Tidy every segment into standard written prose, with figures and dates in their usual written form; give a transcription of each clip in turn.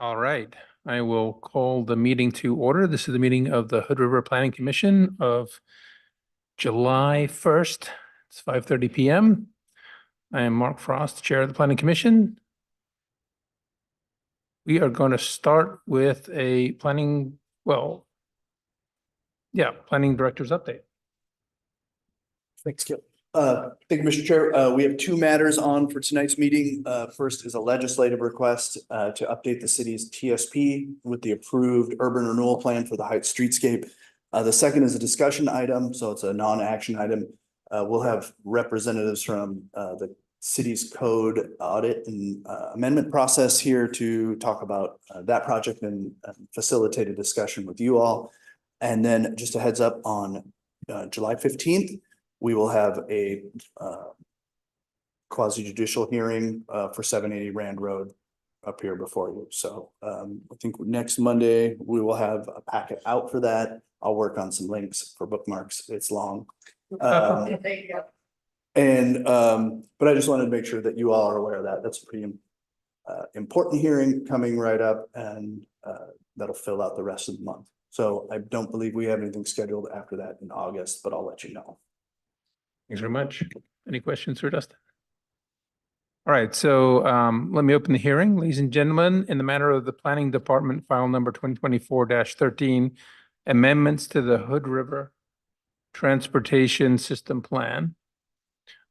All right, I will call the meeting to order. This is the meeting of the Hood River Planning Commission of July 1st. It's 5:30 PM. I am Mark Frost, Chair of the Planning Commission. We are going to start with a planning director's update. Thanks, Kip. Thank you, Mr. Chair. We have two matters on for tonight's meeting. First is a legislative request to update the city's TSP with the approved urban renewal plan for the Heights streetscape. The second is a discussion item, so it's a non-action item. We'll have representatives from the city's code audit and amendment process here to talk about that project and facilitate a discussion with you all. And then just a heads up on July 15th, we will have a quasi judicial hearing for 780 Rand Road up here before you. So I think next Monday, we will have a packet out for that. I'll work on some links for bookmarks. It's long. But I just wanted to make sure that you all are aware of that. That's a pretty important hearing coming right up, and that'll fill out the rest of the month. So I don't believe we have anything scheduled after that in August, but I'll let you know. Thanks very much. Any questions for Dustin? All right, so let me open the hearing. Ladies and gentlemen, in the matter of the Planning Department file number 2024-13, amendments to the Hood River Transportation System Plan,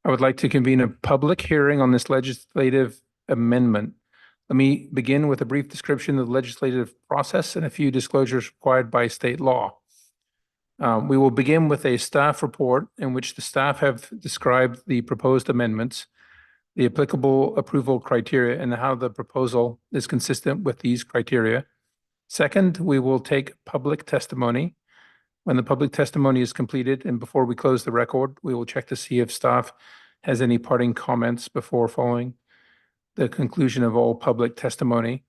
I would like to convene a public hearing on this legislative amendment. Let me begin with a brief description of the legislative process and a few disclosures required by state law. We will begin with a staff report in which the staff have described the proposed amendments, the applicable approval criteria, and how the proposal is consistent with these criteria. Second, we will take public testimony. When the public testimony is completed and before we close the record, we will check to see if staff has any parting comments before following the conclusion of all public testimony.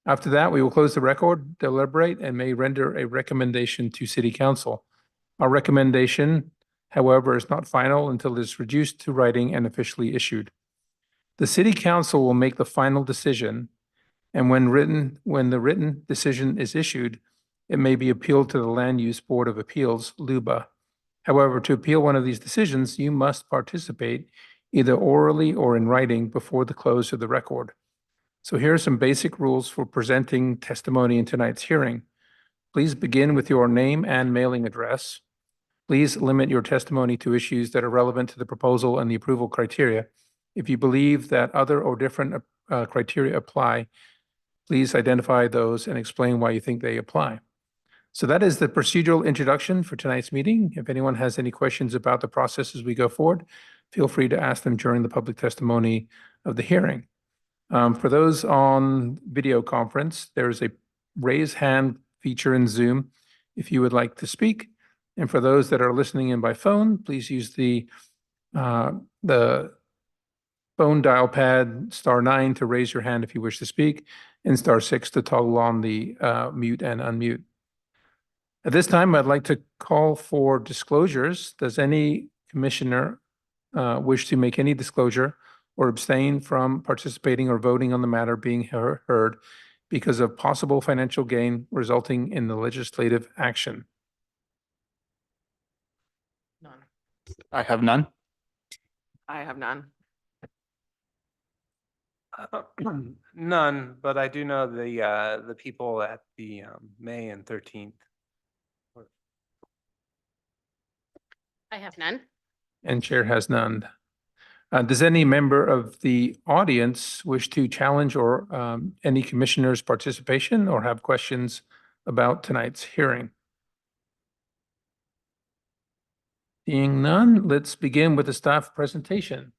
After that, we will close the record, deliberate, and may render a recommendation to City Council. Our recommendation, however, is not final until it is reduced to writing and officially issued. The City Council will make the final decision, and when the written decision is issued, it may be appealed to the Land Use Board of Appeals, LUBA. However, to appeal one of these decisions, you must participate either orally or in writing before the close of the record. So here are some basic rules for presenting testimony in tonight's hearing. Please begin with your name and mailing address. Please limit your testimony to issues that are relevant to the proposal and the approval criteria. If you believe that other or different criteria apply, please identify those and explain why you think they apply. So that is the procedural introduction for tonight's meeting. If anyone has any questions about the process as we go forward, feel free to ask them during the public testimony of the hearing. For those on video conference, there's a raise hand feature in Zoom if you would like to speak. And for those that are listening in by phone, please use the phone dial pad *9 to raise your hand if you wish to speak, and *6 to toggle on the mute and unmute. At this time, I'd like to call for disclosures. Does any commissioner wish to make any disclosure or abstain from participating or voting on the matter being heard because of possible financial gain resulting in the legislative action? None. I have none. I have none. None, but I do know the people at the May and 13th. I have none. And chair has none. Does any member of the audience wish to challenge or any commissioner's participation or have questions about tonight's hearing? Seeing none, let's begin with the staff presentation.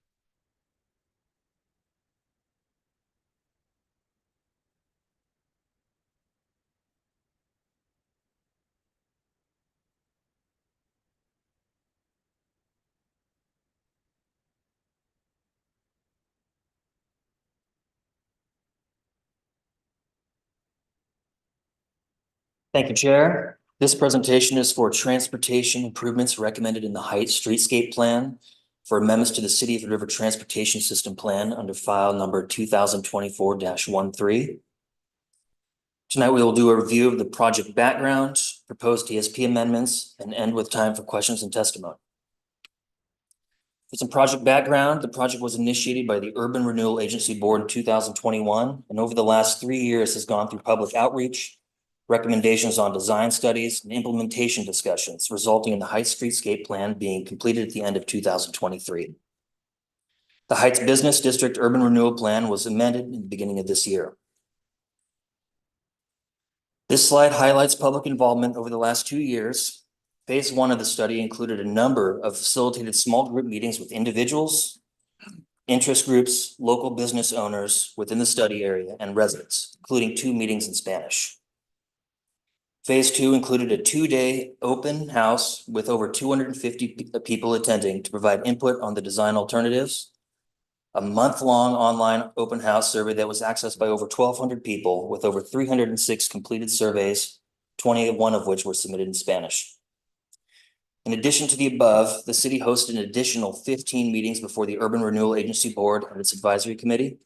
Thank you, Chair. This presentation is for transportation improvements recommended in the Heights Streetscape Plan for amendments to the City of Hood River Transportation System Plan under file number 2024-13. Tonight, we will do a review of the project background, proposed TSP amendments, and end with time for questions and testimony. For some project background, the project was initiated by the Urban Renewal Agency Board in 2021, and over the last 3 years has gone through public outreach, recommendations on design studies, and implementation discussions, resulting in the Heights Streetscape Plan being completed at the end of 2023. The Heights Business District Urban Renewal Plan was amended in the beginning of this year. This slide highlights public involvement over the last 2 years. Phase 1 of the study included a number of facilitated small group meetings with individuals, interest groups, local business owners within the study area, and residents, including 2 meetings in Spanish. Phase 2 included a 2-day open house with over 250 people attending to provide input on the design alternatives, a month-long online open house survey that was accessed by over 1,200 people with over 306 completed surveys, 21 of which were submitted in Spanish. In addition to the above, the city hosted an additional 15 meetings before the Urban Renewal Agency Board and its advisory committee.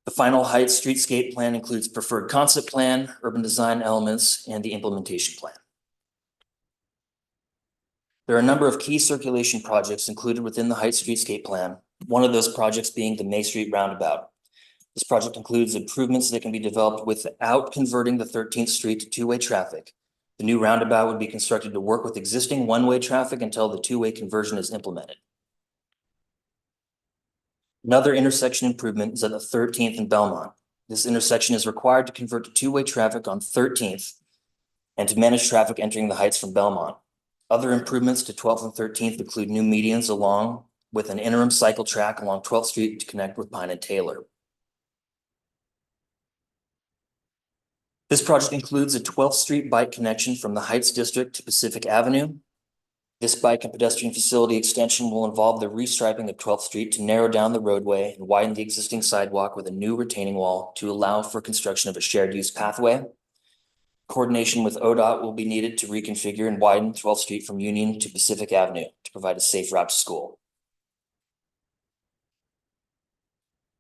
The final Heights Streetscape Plan includes preferred concept plan, urban design elements, and the implementation plan. There are a number of key circulation projects included within the Heights Streetscape Plan, one of those projects being the May Street Roundabout. This project includes improvements that can be developed without converting the 13th Street to two-way traffic. The new roundabout would be constructed to work with existing one-way traffic until the two-way conversion is implemented. Another intersection improvement is at the 13th and Belmont. This intersection is required to convert to two-way traffic on 13th and to manage traffic entering the Heights from Belmont. Other improvements to 12th and 13th include new medians along with an interim cycle track along 12th Street to connect with Pine and Taylor. This project includes a 12th Street bike connection from the Heights District to Pacific Avenue. This bike and pedestrian facility extension will involve the restriping of 12th Street to narrow down the roadway and widen the existing sidewalk with a new retaining wall to allow for construction of a shared use pathway. Coordination with ODOT will be needed to reconfigure and widen 12th Street from Union to Pacific Avenue to provide a safe route to school.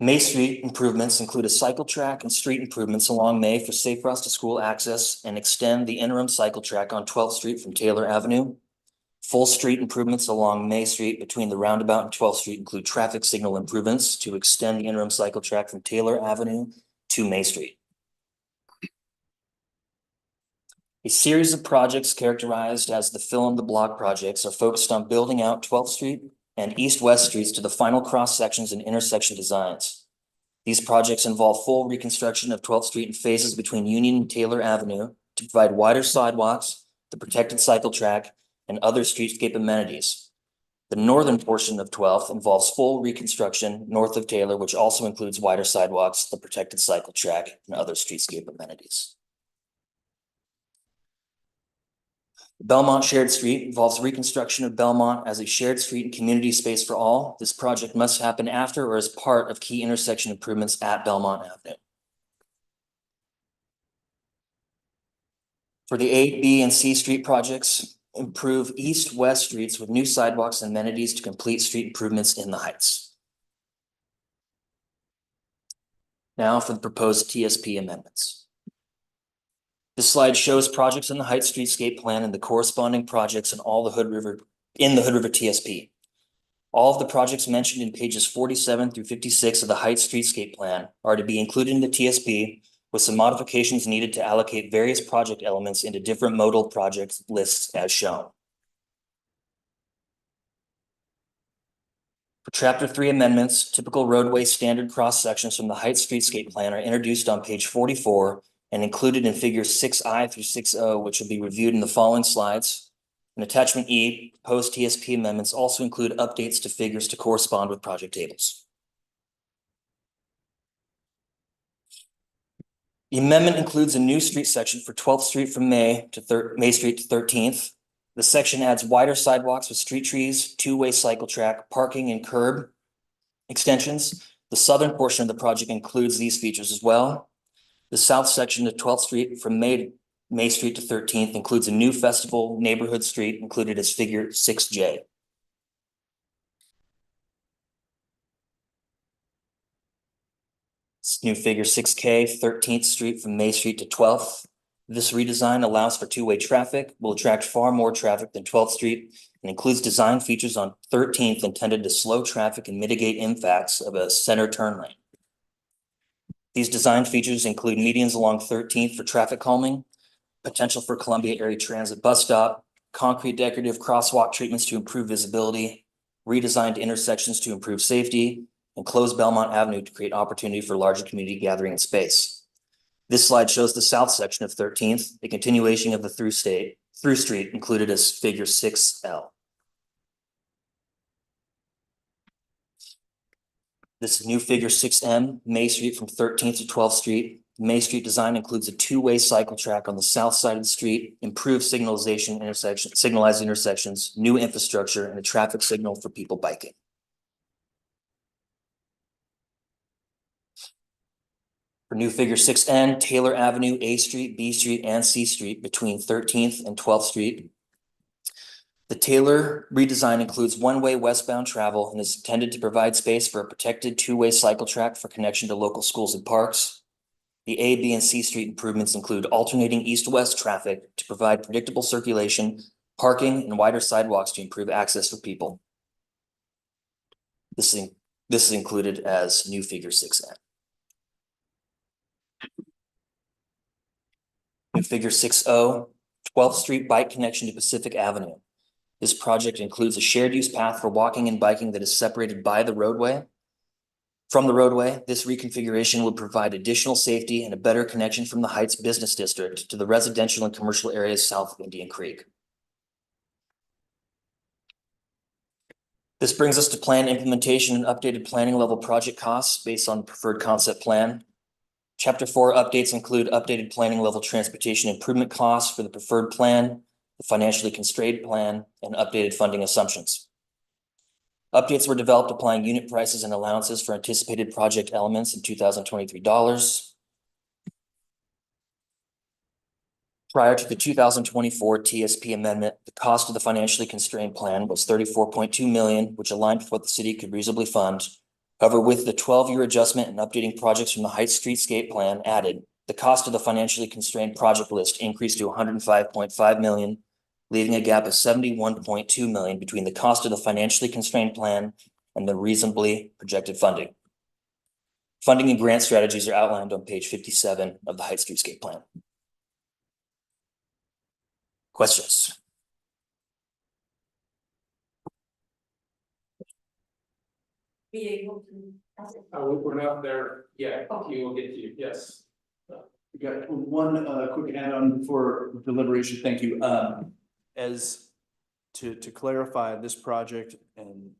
May Street improvements include a cycle track and street improvements along May for safe routes to school access and extend the interim cycle track on 12th Street from Taylor Avenue. Full street improvements along May Street between the roundabout and 12th Street include traffic signal improvements to extend the interim cycle track from Taylor Avenue to May Street. A series of projects characterized as the Fill in the Block projects are focused on building out 12th Street and East-West Streets to the final cross sections and intersection designs. These projects involve full reconstruction of 12th Street in phases between Union and Taylor Avenue to provide wider sidewalks, the protected cycle track, and other streetscape amenities. The northern portion of 12th involves full reconstruction north of Taylor, which also includes wider sidewalks, the protected cycle track, and other streetscape amenities. Belmont Shared Street involves reconstruction of Belmont as a shared street and community space for all. This project must happen after or as part of key intersection improvements at Belmont Avenue. For the A, B, and C Street projects, improve east-west streets with new sidewalks and amenities to complete street improvements in the Heights. Now for the proposed TSP amendments. This slide shows projects in the Heights Streetscape Plan and the corresponding projects in all the Hood River TSP. All of the projects mentioned in pages 47 through 56 of the Heights Streetscape Plan are to be included in the TSP with some modifications needed to allocate various project elements into different modal project lists as shown. For Chapter 3 amendments, typical roadway standard cross sections from the Heights Streetscape Plan are introduced on page 44 and included in figures 6I through 6O, which will be reviewed in the following slides. In attachment E, proposed TSP amendments also include updates to figures to correspond with project tables. The amendment includes a new street section for 12th Street from May Street to 13th. The section adds wider sidewalks with street trees, two-way cycle track, parking, and curb extensions. The southern portion of the project includes these features as well. The south section of 12th Street from May Street to 13th includes a new festival neighborhood street included as figure 6J. New figure 6K, 13th Street from May Street to 12th. This redesign allows for two-way traffic, will attract far more traffic than 12th Street, and includes design features on 13th intended to slow traffic and mitigate impacts of a center turn lane. These design features include medians along 13th for traffic calming, potential for Columbia Area Transit bus stop, concrete decorative crosswalk treatments to improve visibility, redesigned intersections to improve safety, and closed Belmont Avenue to create opportunity for larger community gathering and space. This slide shows the south section of 13th, a continuation of the through street included as figure 6L. This is new figure 6M, May Street from 13th to 12th Street. May Street design includes a two-way cycle track on the south side of the street, improved signalized intersections, new infrastructure, and a traffic signal for people biking. For new figure 6N, Taylor Avenue, A Street, B Street, and C Street between 13th and 12th Street. The Taylor redesign includes one-way westbound travel and is intended to provide space for a protected two-way cycle track for connection to local schools and parks. The A, B, and C Street improvements include alternating east-west traffic to provide predictable circulation, parking, and wider sidewalks to improve access for people. This is included as new figure 6N. New figure 6O, 12th Street bike connection to Pacific Avenue. This project includes a shared use path for walking and biking that is separated by the roadway. From the roadway, this reconfiguration would provide additional safety and a better connection from the Heights Business District to the residential and commercial areas south of Indian Creek. This brings us to plan implementation and updated planning level project costs based on the preferred concept plan. Chapter 4 updates include updated planning level transportation improvement costs for the preferred plan, the financially constrained plan, and updated funding assumptions. Updates were developed applying unit prices and allowances for anticipated project elements in 2023 dollars. Prior to the 2024 TSP amendment, the cost of the financially constrained plan was $34.2 million, which aligned with what the city could reasonably fund. However, with the 12-year adjustment and updating projects from the Heights Streetscape Plan added, the cost of the financially constrained project list increased to $105.5 million, leaving a gap of $71.2 million between the cost of the financially constrained plan and the reasonably projected funding. Funding and grant strategies are outlined on page 57 of the Heights Streetscape Plan. Questions? We're not there yet. He will get to you. Yes. We got one quick add-on for deliberation. Thank you. As to clarify this project and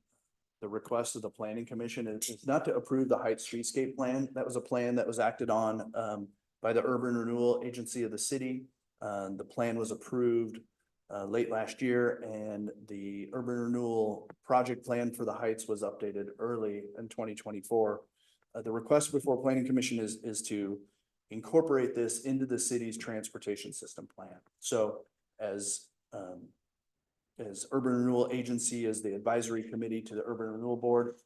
the request of the Planning Commission, it's not to approve the Heights Streetscape Plan. That was a plan that was acted on by the Urban Renewal Agency of the city. The plan was approved late last year, and the Urban Renewal Project Plan for the Heights was updated early in 2024. The request before Planning Commission is to incorporate this into the city's transportation system plan. So as Urban Renewal Agency is the advisory committee to the Urban Renewal Board,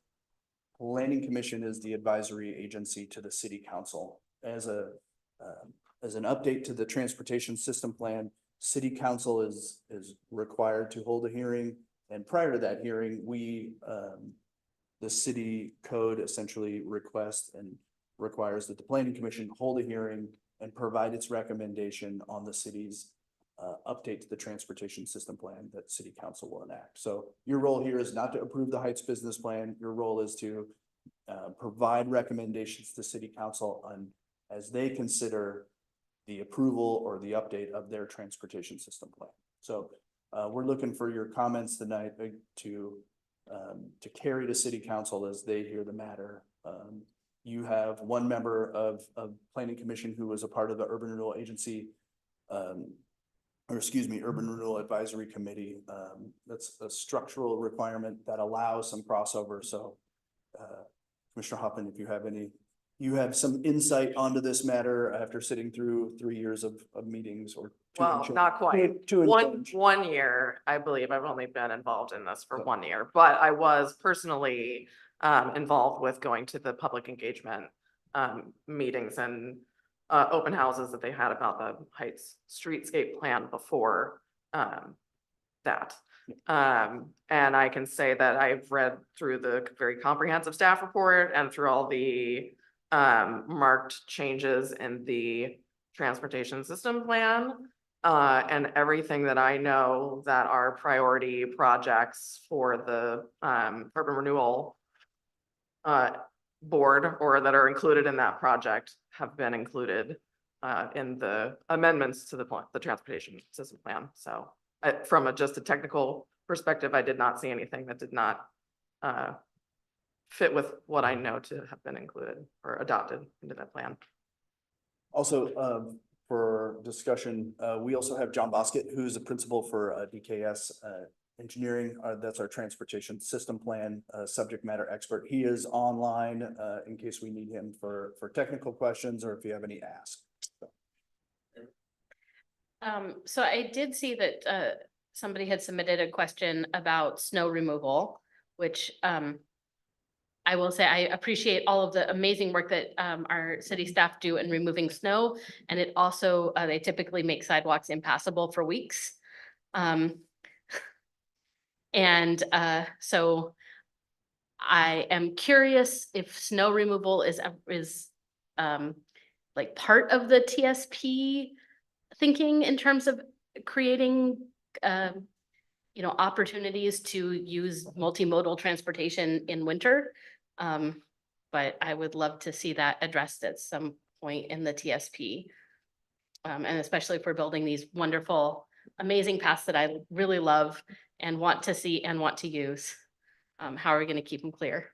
Planning Commission is the advisory agency to the City Council. As an update to the transportation system plan, City Council is required to hold a hearing, and prior to that hearing, the city code essentially requests and requires that the Planning Commission hold a hearing and provide its recommendation on the city's update to the transportation system plan that City Council will enact. So your role here is not to approve the Heights business plan. Your role is to provide recommendations to City Council on as they consider the approval or the update of their transportation system plan. So we're looking for your comments tonight to carry to City Council as they hear the matter. You have one member of Planning Commission who was a part of the Urban Renewal Agency, Urban Renewal Advisory Committee. That's a structural requirement that allows some crossover. So Commissioner Hoffman, if you have some insight onto this matter after sitting through 3 years of meetings or two. Well, not quite. Two and change. One year, I believe. I've only been involved in this for 1 year, but I was personally involved with going to the public engagement meetings and open houses that they had about the Heights streetscape plan before that. And I can say that I've read through the very comprehensive staff report and through all the marked changes in the transportation system plan. And everything that I know that are priority projects for the urban renewal board or that are included in that project have been included in the amendments to the transportation system plan. So from just a technical perspective, I did not see anything that did not fit with what I know to have been included or adopted into that plan. Also, for discussion, we also have John Bosket, who's a principal for DKS Engineering. That's our transportation system plan subject matter expert. He is online in case we need him for technical questions or if you have any ask. So I did see that somebody had submitted a question about snow removal, which I will say I appreciate all of the amazing work that our city staff do in removing snow. And it also, they typically make sidewalks impassable for weeks. So I am curious if snow removal is like part of the TSP thinking in terms of creating opportunities to use multimodal transportation in winter. But I would love to see that addressed at some point in the TSP. And especially if we're building these wonderful, amazing paths that I really love and want to see and want to use. How are we going to keep them clear?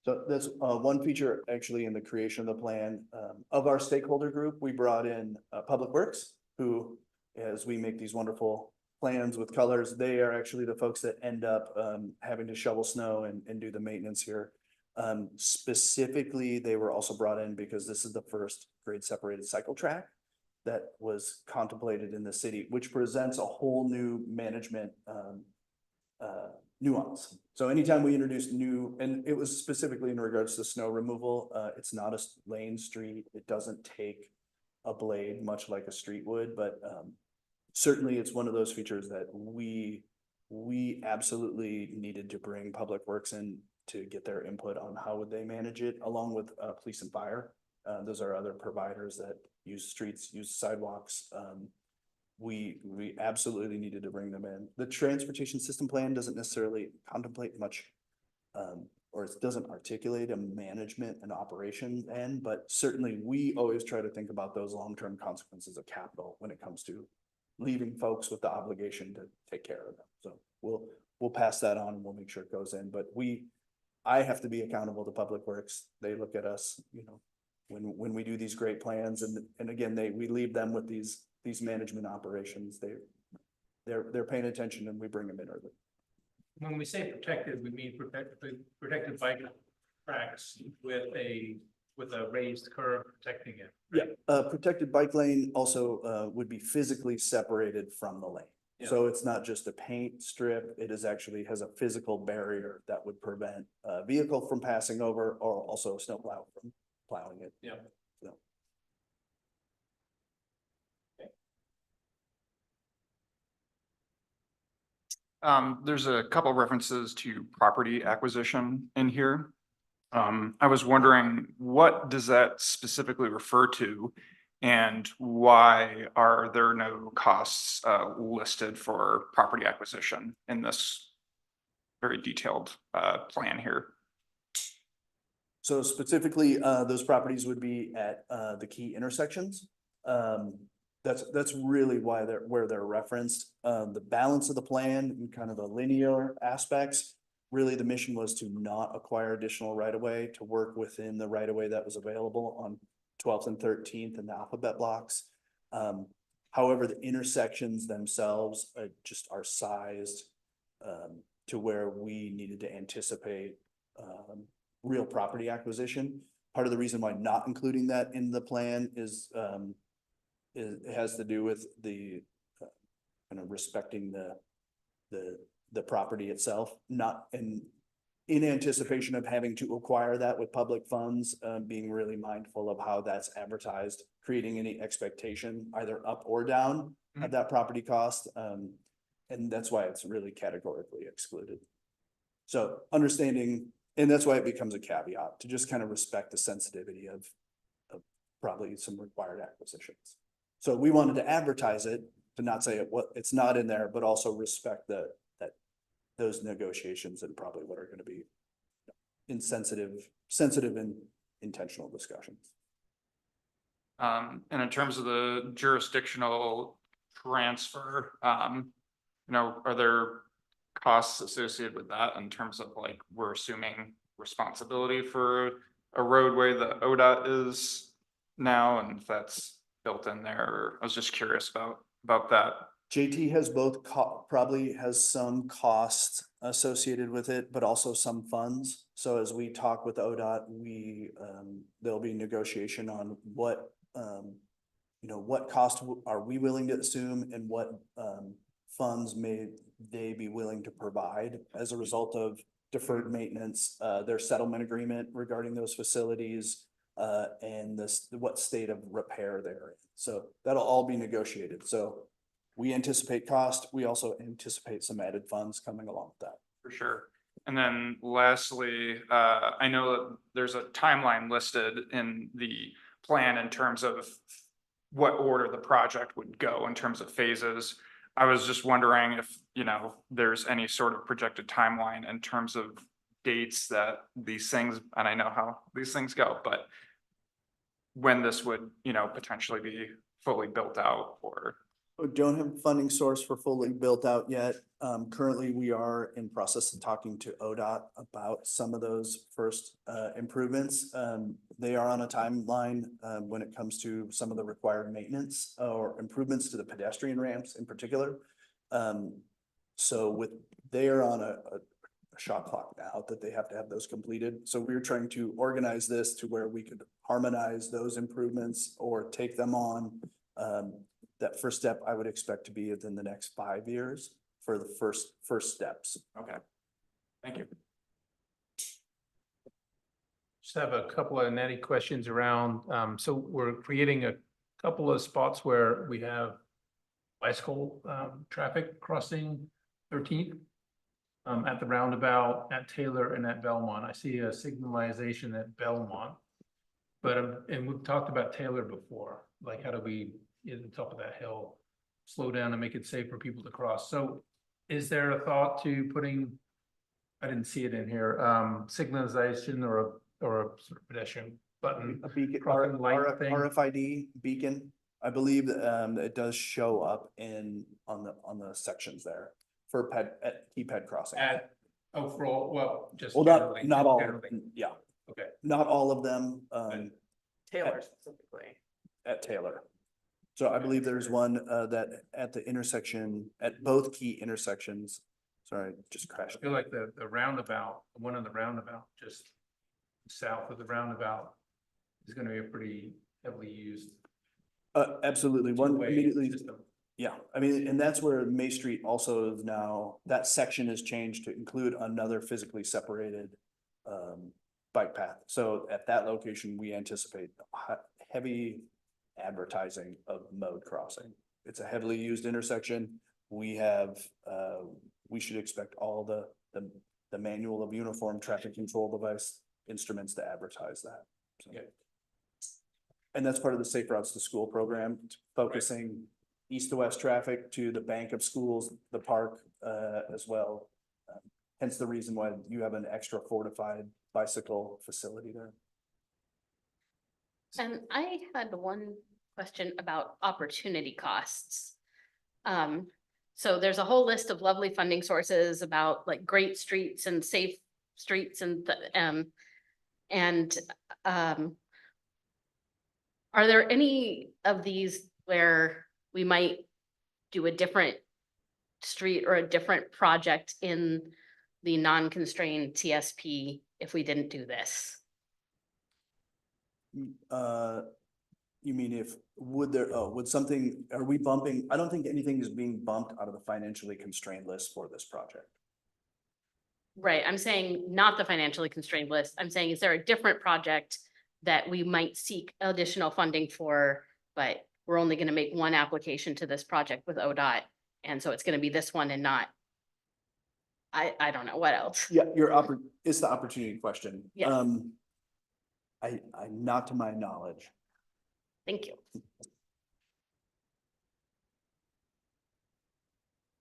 So that's one feature actually in the creation of the plan of our stakeholder group. We brought in Public Works, who, as we make these wonderful plans with colors, they are actually the folks that end up having to shovel snow and do the maintenance here. Specifically, they were also brought in because this is the first grade separated cycle track that was contemplated in the city, which presents a whole new management nuance. So anytime we introduce new, and it was specifically in regards to snow removal, it's not a lane street. It doesn't take a blade, much like a street would, but certainly it's one of those features that we absolutely needed to bring Public Works in to get their input on how would they manage it, along with police and fire. Those are other providers that use streets, use sidewalks. We absolutely needed to bring them in. The transportation system plan doesn't necessarily contemplate much, or it doesn't articulate a management and operation end, but certainly we always try to think about those long-term consequences of capital when it comes to leaving folks with the obligation to take care of them. So we'll pass that on and we'll make sure it goes in, but I have to be accountable to Public Works. They look at us, when we do these great plans, and again, we leave them with these management operations. They're paying attention and we bring them in early. When we say protected, we mean protected bike tracks with a raised curb protecting it. Yeah, protected bike lane also would be physically separated from the lane. Yeah. So it's not just a paint strip, it is actually has a physical barrier that would prevent a vehicle from passing over or also a snowplow from plowing it. Yeah. So. There's a couple references to property acquisition in here. I was wondering, what does that specifically refer to? And why are there no costs listed for property acquisition in this very detailed plan here? So specifically, those properties would be at the key intersections. That's really why where they're referenced. The balance of the plan and kind of the linear aspects, really the mission was to not acquire additional right-of-way, to work within the right-of-way that was available on 12th and 13th and the alphabet blocks. However, the intersections themselves just are sized to where we needed to anticipate real property acquisition. Part of the reason why not including that in the plan is it has to do with the kind of respecting the property itself, not, and in anticipation of having to acquire that with public funds, being really mindful of how that's advertised, creating any expectation either up or down of that property cost. And that's why it's really categorically excluded. So understanding, and that's why it becomes a caveat to just kind of respect the sensitivity of probably some required acquisitions. So we wanted to advertise it, to not say it's not in there, but also respect that those negotiations and probably what are gonna be sensitive and intentional discussions. And in terms of the jurisdictional transfer, are there costs associated with that in terms of like, we're assuming responsibility for a roadway that ODOT is now, and if that's built in there? I was just curious about that. JT has both probably has some costs associated with it, but also some funds. So as we talk with ODOT, there'll be negotiation on what, what cost are we willing to assume and what, funds may they be willing to provide as a result of deferred maintenance, their settlement agreement regarding those facilities, and what state of repair they're in. So that'll all be negotiated. So we anticipate cost. We also anticipate some added funds coming along with that. For sure. And then lastly, I know that there's a timeline listed in the plan in terms of what order the project would go in terms of phases. I was just wondering if, there's any sort of projected timeline in terms of dates that these things, and I know how these things go, but when this would, potentially be fully built out, or We don't have a funding source for fully built out yet. Currently, we are in process of talking to ODOT about some of those first improvements. They are on a timeline when it comes to some of the required maintenance or improvements to the pedestrian ramps in particular. So they are on a shot clock now that they have to have those completed. So we're trying to organize this to where we could harmonize those improvements or take them on. That first step I would expect to be within the next 5 years for the first steps. okay. Thank you. Just have a couple of natty questions around, so we're creating a couple of spots where we have bicycle, traffic crossing 13th. At the roundabout, at Taylor and at Belmont. I see a signalization at Belmont. But, and we've talked about Taylor before, like how do we, at the top of that hill, slow down and make it safe for people to cross? So is there a thought to putting, I didn't see it in here, signalization or a sort of pedestrian button? A beacon, crossing light thing? RFID beacon. I believe it does show up on the sections there for key ped crossing. For all, well, just. Well, generally, not all, generally. yeah, Okay. not all of them, Taylor specifically. at Taylor. So I believe there's one, that at the intersection, at both key intersections, sorry, just crashed. I feel like the roundabout, the one on the roundabout, just south of the roundabout is gonna be a pretty heavily used. Absolutely, one two-way immediately, system. yeah, I mean, and that's where May Street also is now, that section is changed to include another physically separated bike path. So at that location, we anticipate heavy advertising of mode crossing. It's a heavily used intersection. We have, we should expect all the manual of uniform traffic control device instruments to advertise that. So. Yeah. And that's part of the Safe Routes to School program, focusing east to west traffic to the bank of schools, the park, as well. Hence the reason why you have an extra fortified bicycle facility there. And I had one question about opportunity costs. So there's a whole list of lovely funding sources about like great streets and safe streets and are there any of these where we might do a different street or a different project in the non-constrained TSP if we didn't do this? You mean would something, are we bumping? I don't think anything is being bumped out of the financially constrained list for this project. Right, I'm saying not the financially constrained list. I'm saying, is there a different project that we might seek additional funding for, but we're only gonna make one application to this project with ODOT, and so it's gonna be this one and not. I don't know, what else? Yeah, it's the opportunity question. Yes. Not to my knowledge. Thank you.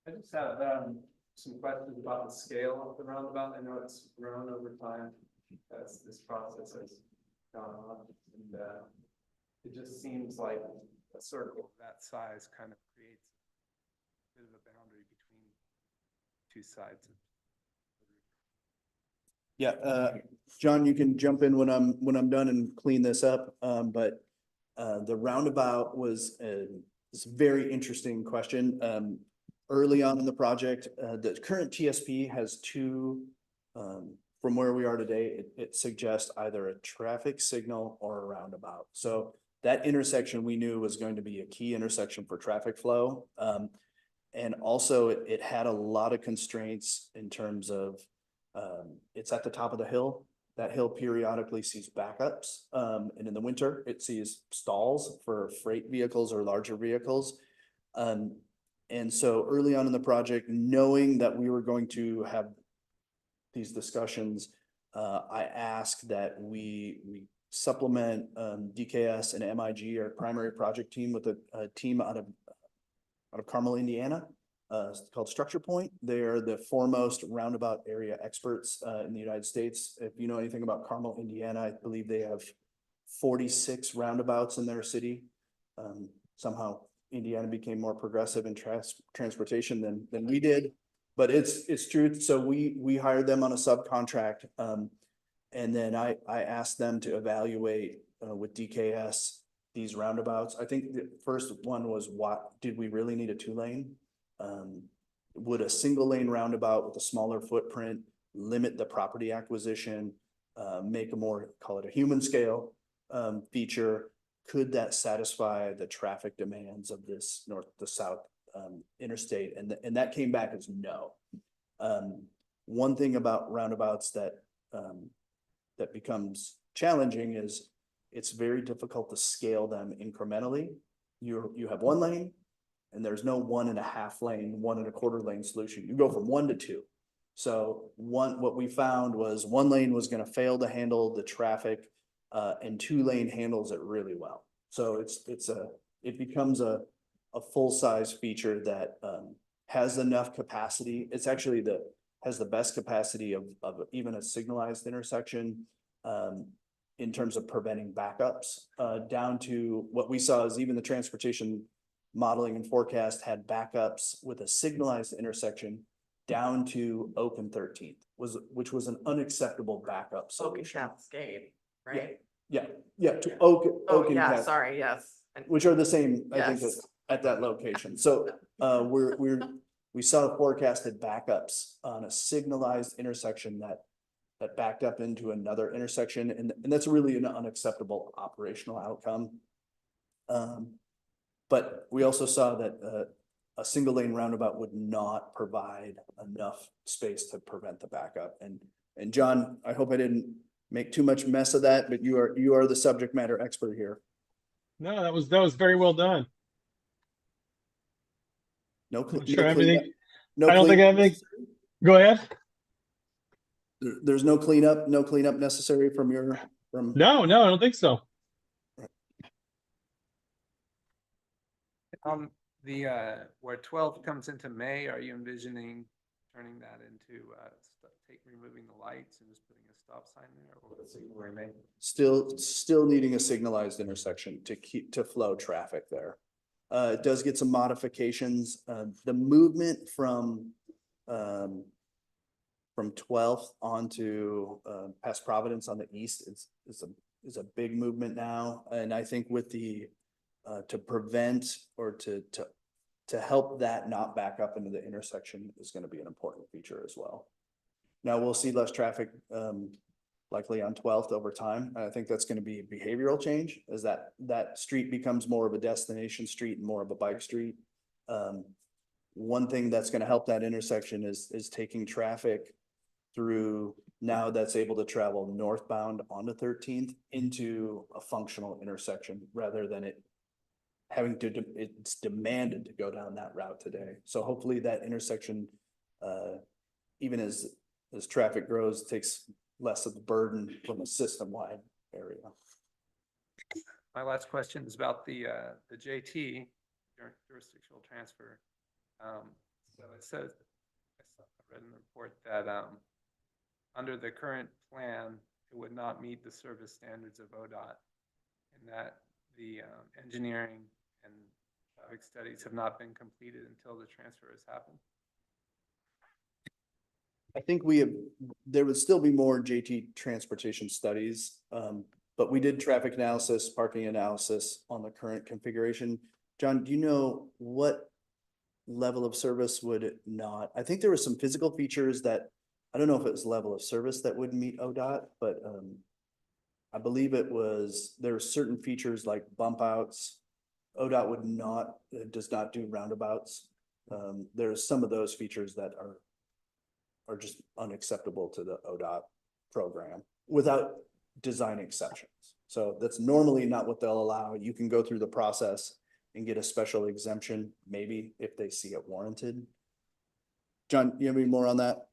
I just have some questions about the scale of the roundabout. I know it's grown over time as this process has gone on. And it just seems like a circle of that size kind of creates a bit of a boundary between two sides. Yeah, John, you can jump in when I'm done and clean this up. But the roundabout was this very interesting question. Early on in the project, the current TSP has two, from where we are today, it suggests either a traffic signal or a roundabout. So that intersection we knew was going to be a key intersection for traffic flow. And also it had a lot of constraints in terms of, it's at the top of the hill. That hill periodically sees backups. And in the winter, it sees stalls for freight vehicles or larger vehicles. And so early on in the project, knowing that we were going to have these discussions, I asked that we supplement DKS and MIG, our primary project team, with a team out of Carmel, Indiana, called Structure Point. They're the foremost roundabout area experts in the United States. If you know anything about Carmel, Indiana, I believe they have 46 roundabouts in their city. Somehow Indiana became more progressive in transportation than we did, but it's true. So we hired them on a subcontract. And then I asked them to evaluate with DKS these roundabouts. I think the first one was, what did we really need a 2-lane? Would a single lane roundabout with a smaller footprint limit the property acquisition, make a more, call it a human scale feature? Could that satisfy the traffic demands of this north to south interstate? And that came back as no. One thing about roundabouts that becomes challenging is it's very difficult to scale them incrementally. You have 1 lane and there's no 1.5 lane, 1.25 lane solution. You go from 1 to 2. So what we found was 1 lane was going to fail to handle the traffic, and 2 lane handles it really well. So it becomes a full-size feature that has enough capacity. It's actually has the best capacity of even a signalized intersection in terms of preventing backups, down to what we saw is even the transportation modeling and forecast had backups with a signalized intersection down to Oak 13th, which was an unacceptable backup solution. Cascade, right? Yeah, to Oak Oh, and yeah, Cascade, sorry, yes. which are the same, I think, Yes. at that location. So we saw forecasted backups on a signalized intersection that backed up into another intersection, and that's really an unacceptable operational outcome. But we also saw that a single lane roundabout would not provide enough space to prevent the backup. And John, I hope I didn't make too much mess of that, but you are the subject matter expert here. No, that was very well done. No, I'm sure everything. No, I don't think everything. Go ahead. There's no cleanup necessary from No, I don't think so. Where 12 comes into May, are you envisioning turning that into removing the lights and just putting a stop sign there, or does it remain? Still needing a signalized intersection to flow traffic there. It does get some modifications. The movement from 12th onto past Providence on the east is a big movement now. And I think with the to prevent or to help that not back up into the intersection is going to be an important feature as well. Now we'll see less traffic likely on 12th over time. I think that's going to be a behavioral change as that street becomes more of a destination street and more of a bike street. One thing that's going to help that intersection is taking traffic through, now that's able to travel northbound onto 13th into a functional intersection rather than it having to, it's demanded to go down that route today. So hopefully that intersection, even as traffic grows, takes less of the burden from a system-wide area. My last question is about the JT, jurisdictional transfer. So it says, I read in the report that, under the current plan, it would not meet the service standards of ODOT, and that the, engineering and traffic studies have not been completed until the transfer has happened. I think there would still be more JT transportation studies, but we did traffic analysis, parking analysis on the current configuration. John, do you know what level of service would it not? I think there were some physical features that, I don't know if it was level of service that wouldn't meet ODOT, but I believe there were certain features like bump outs. ODOT does not do roundabouts. There's some of those features that are just unacceptable to the ODOT program without design exceptions. So that's normally not what they'll allow. You can go through the process and get a special exemption, maybe if they see it warranted. John, you have any more on that?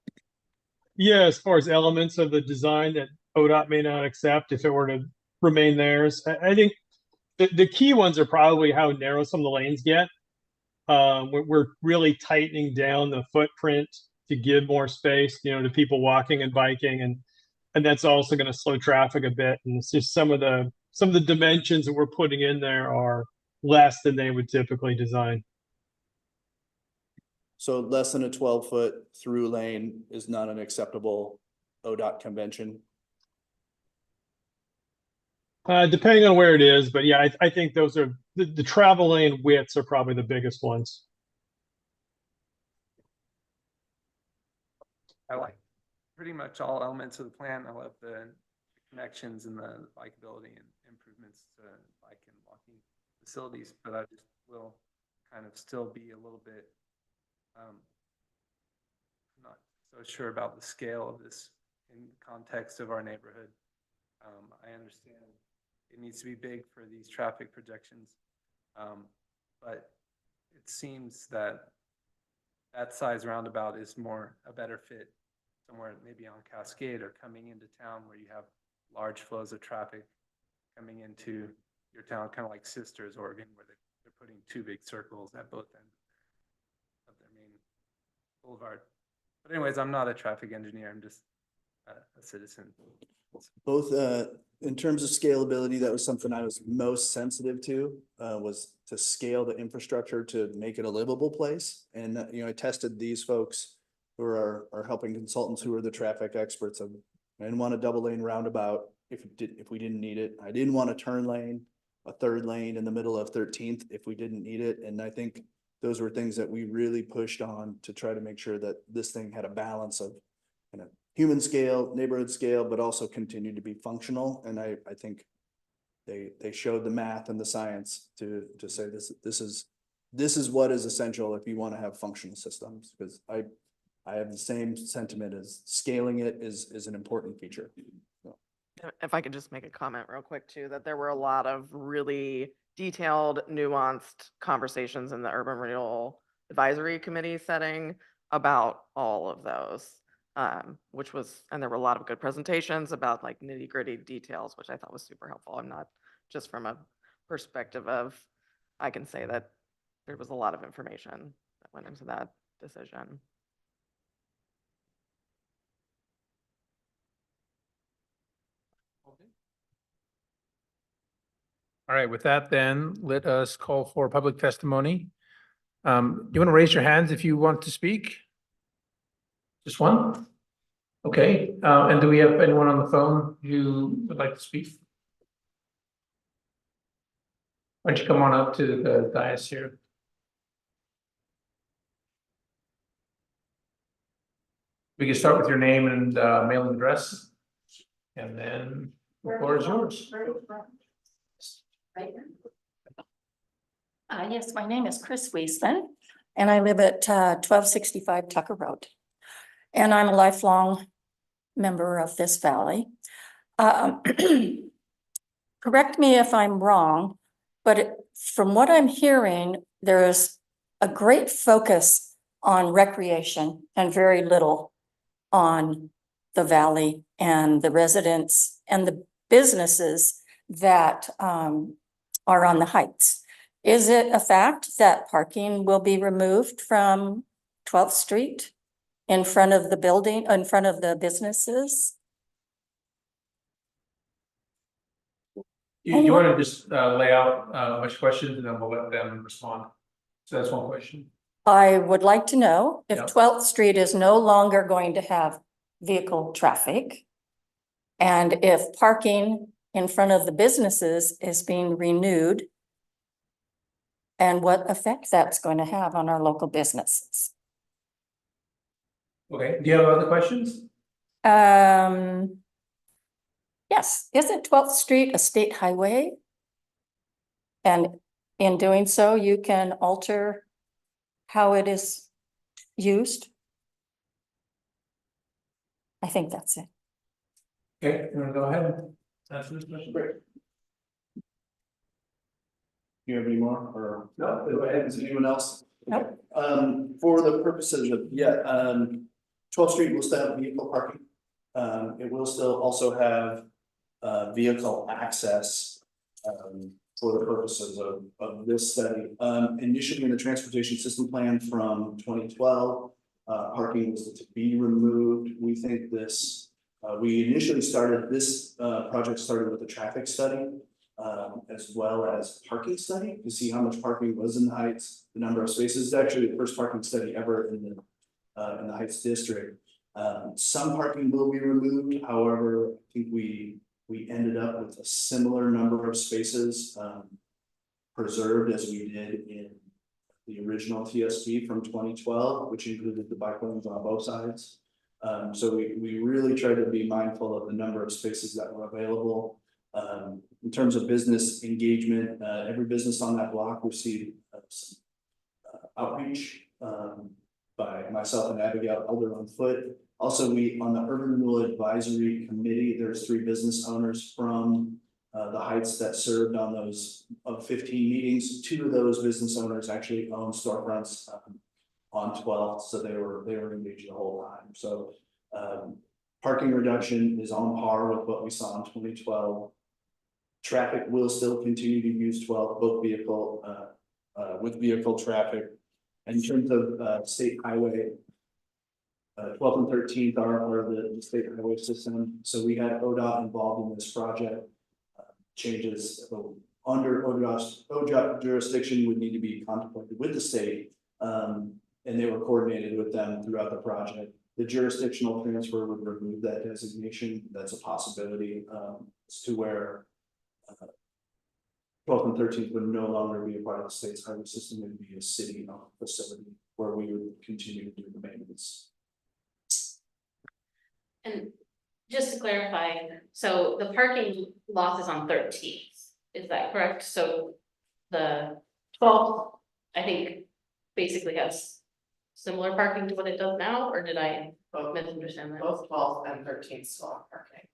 Yeah, as far as elements of the design that ODOT may not accept if it were to remain theirs, I think the key ones are probably how narrow some of the lanes get. We're really tightening down the footprint to give more space, to people walking and biking, and that's also going to slow traffic a bit. And it's just some of the dimensions that we're putting in there are less than they would typically design. So less than a 12-foot through lane is not an acceptable ODOT convention. Depending on where it is, but yeah, I think those are the travel lane widths are probably the biggest ones. I like pretty much all elements of the plan. I love the connections and the bikeability and improvements to bike and walking facilities, but I just will kind of still be a little bit not so sure about the scale of this in context of our neighborhood. I understand it needs to be big for these traffic projections, but it seems that size roundabout is a better fit somewhere maybe on Cascade or coming into town where you have large flows of traffic coming into your town, kind of like Sisters, Oregon, where they're putting two big circles at both ends of their main boulevard. But anyways, I'm not a traffic engineer. I'm just a citizen. Both in terms of scalability, that was something I was most sensitive to, was to scale the infrastructure to make it a livable place. And I tested these folks who are helping consultants who are the traffic experts. I didn't want a double lane roundabout if we didn't need it. I didn't want a turn lane, a third lane in the middle of 13th if we didn't need it. And I think those were things that we really pushed on to try to make sure that this thing had a balance of human scale, neighborhood scale, but also continued to be functional. And I think they showed the math and the science to say this is what is essential if you want to have functional systems, because I have the same sentiment as scaling it is an important feature. So. If I could just make a comment real quick too, that there were a lot of really detailed, nuanced conversations in the Urban Renewal Advisory Committee setting about all of those. And there were a lot of good presentations about like nitty gritty details, which I thought was super helpful. I'm not just from a perspective of, I can say that there was a lot of information that went into that decision. All right, with that then, let us call for public testimony. You want to raise your hands if you want to speak? Just one? Okay, and do we have anyone on the phone who would like to speak? Why don't you come on up to the dais here? We can start with your name and mailing address. And then the floor is yours. Yes, my name is Chris Weisman, and I live at 1265 Tucker Road. And I'm a lifelong member of this valley. Um, Correct me if I'm wrong, but from what I'm hearing, there's a great focus on recreation and very little on the valley and the residents and the businesses that are on the heights. Is it a fact that parking will be removed from 12th Street in front of the building, in front of the businesses? You want to just lay out a bunch of questions and then we'll let them respond. So that's one question. I would like to know if Yeah. 12th Street is no longer going to have vehicle traffic. And if parking in front of the businesses is being renewed. And what effect that's going to have on our local businesses. Okay, do you have other questions? Yes, isn't 12th Street a state highway? And in doing so, you can alter how it is used? I think that's it. Okay, you want to go ahead and answer this question? Great. Do you have any more or? No, go ahead. Is anyone else? Nope. For the purposes of, 12th Street will still have vehicle parking. It will still also have vehicle access for the purposes of this study. Initially in the transportation system plan from 2012, parking was to be removed. We think this, we initially started this project started with a traffic study. As well as parking study to see how much parking was in the Heights, the number of spaces. It's actually the first parking study ever in the Heights district. Some parking will be removed. However, I think we ended up with a similar number of spaces preserved as we did in the original TSP from 2012, which included the bike lanes on both sides. So we really tried to be mindful of the number of spaces that were available. In terms of business engagement, every business on that block received some outreach by myself and Abigail Elder on foot. Also, we on the Urban Renewal Advisory Committee, there's 3 business owners from the Heights that served on those 15 meetings. 2 of those business owners actually own storefronts on 12th, so they were engaged the whole time. So parking reduction is on par with what we saw in 2012. Traffic will still continue to use 12 both vehicle with vehicle traffic. In terms of state highway, 12th and 13th are the state highway system. So we had ODOT involved in this project. Changes under ODOT jurisdiction would need to be contemplated with the state, and they were coordinated with them throughout the project. The jurisdictional transfer would remove that designation. That's a possibility as to where 12th and 13th would no longer be a part of the state's highway system. It would be a city facility where we would continue to do the maintenance. And just to clarify, so the parking lot is on 13th, is that correct? So the 12th, I think, basically has similar parking to what it does now, or did I misunderstand that? Both 12th and 13th still have parking.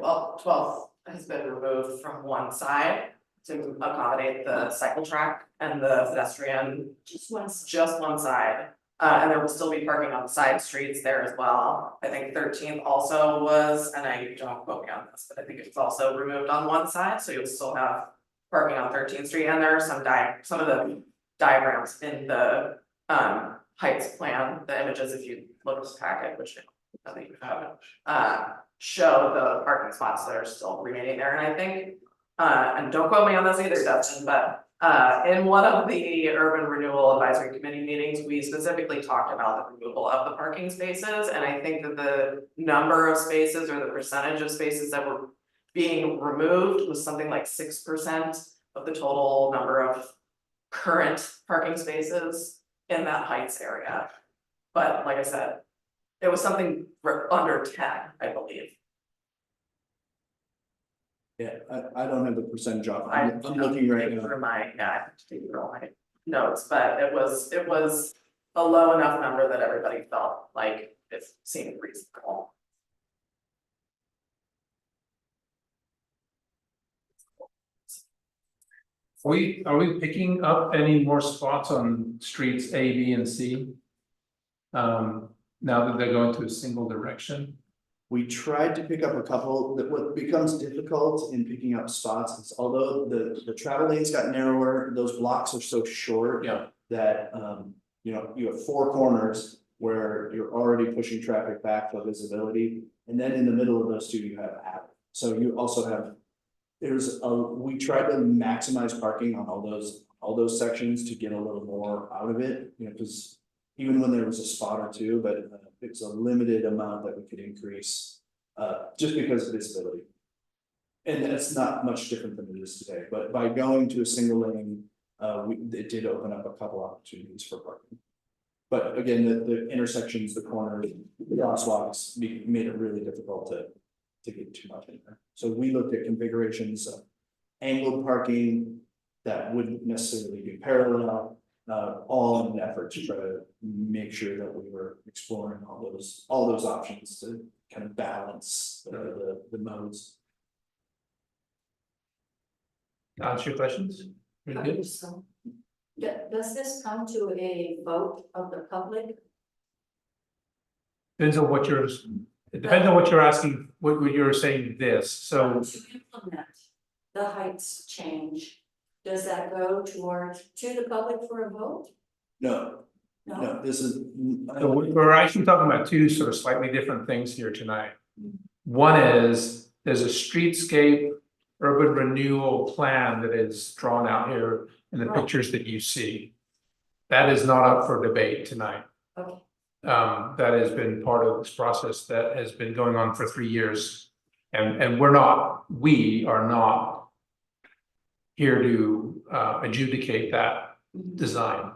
Well, 12th has been removed from one side to accommodate the cycle track and the pedestrian. Just one side. And there will still be parking on the side streets there as well. I think 13th also was, and I don't quote me on this, but I think it's also removed on one side, so you'll still have parking on 13th Street. And there are some of the diagrams in the Heights plan, the images, if you look at the packet, which I think you haven't, show the parking spots that are still remaining there. And I think, and don't quote me on this either, Dustin, but in one of the Urban Renewal Advisory Committee meetings, we specifically talked about the removal of the parking spaces. And I think that the number of spaces or the percentage of spaces that were being removed was something like 6% of the total number of current parking spaces in that Heights area. But like I said, it was something under 10, I believe. Yeah, I don't have the percentage off. I'm looking right now. For my, I have to take all my notes, but it was a low enough number that everybody felt like it seemed reasonable. Are we picking up any more spots on streets A, B, and C? Now that they're going to a single direction? We tried to pick up a couple, that what becomes difficult in picking up spots is although the travel lanes got narrower, those blocks are so short. Yeah. That, you know, you have four corners where you're already pushing traffic back for visibility. And then in the middle of those two, you have Abbott. So you also have, we tried to maximize parking on all those sections to get a little more out of it, you know, because even when there was a spot or two, but it's a limited amount that we could increase, just because of visibility. And that's not much different than it is today, but by going to a single lane, it did open up a couple opportunities for parking. But again, the intersections, the corners, the crosswalks made it really difficult to get too much in there. So we looked at configurations of angled parking that wouldn't necessarily be parallel, all in an effort to try to make sure that we were exploring all those options to kind of balance the modes. Answer your questions? Really good? So, does this come to a vote of the public? Depends on what it depends on what you're asking, what you're saying this, so. To implement the heights change, does that go to the public for a vote? No, this is. So we're actually talking about two sort of slightly different things here tonight. One is, there's a streetscape urban renewal plan that is drawn out here in the Right. pictures that you see. That is not up for debate tonight. Okay. That has been part of this process that has been going on for 3 years. And we are not here to adjudicate that design.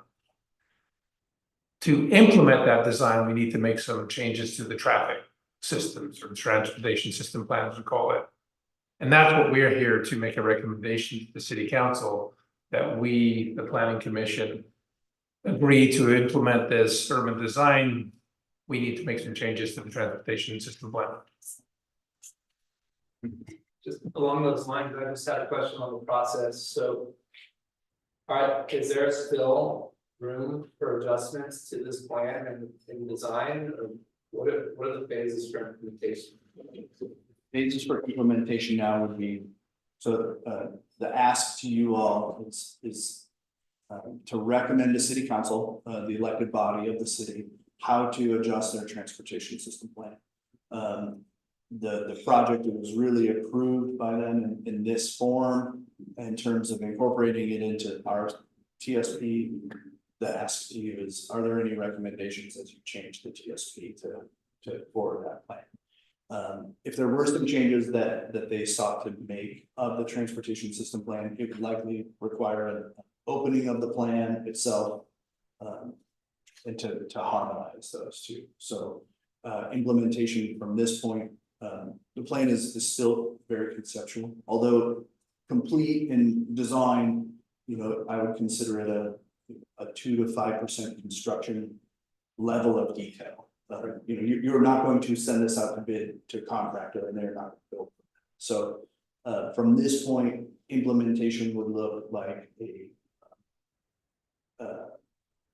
To implement that design, we need to make some changes to the traffic systems or transportation system plan, as we call it. And that's what we're here to make a recommendation to the city council, that we, the planning commission, agree to implement this urban design. We need to make some changes to the transportation system plan. Just along those lines, I just had a question on the process, so. Alright, is there still room for adjustments to this plan and design, or what are the phases for implementation? Basis for implementation now would be, so the ask to you all is to recommend to city council, the elected body of the city, how to adjust their transportation system plan. The project was really approved by them in this form in terms of incorporating it into our TSP. The ask to you is, are there any recommendations as you change the TSP to forward that plan? If there were some changes that they sought to make of the transportation system plan, it would likely require an opening of the plan itself. And to harmonize those two, so implementation from this point, the plan is still very conceptual, although complete in design, you know, I would consider it a 2 to 5% construction level of detail. You know, you're not going to send this out to bid to a contractor and they're not going to build. So from this point, implementation would look like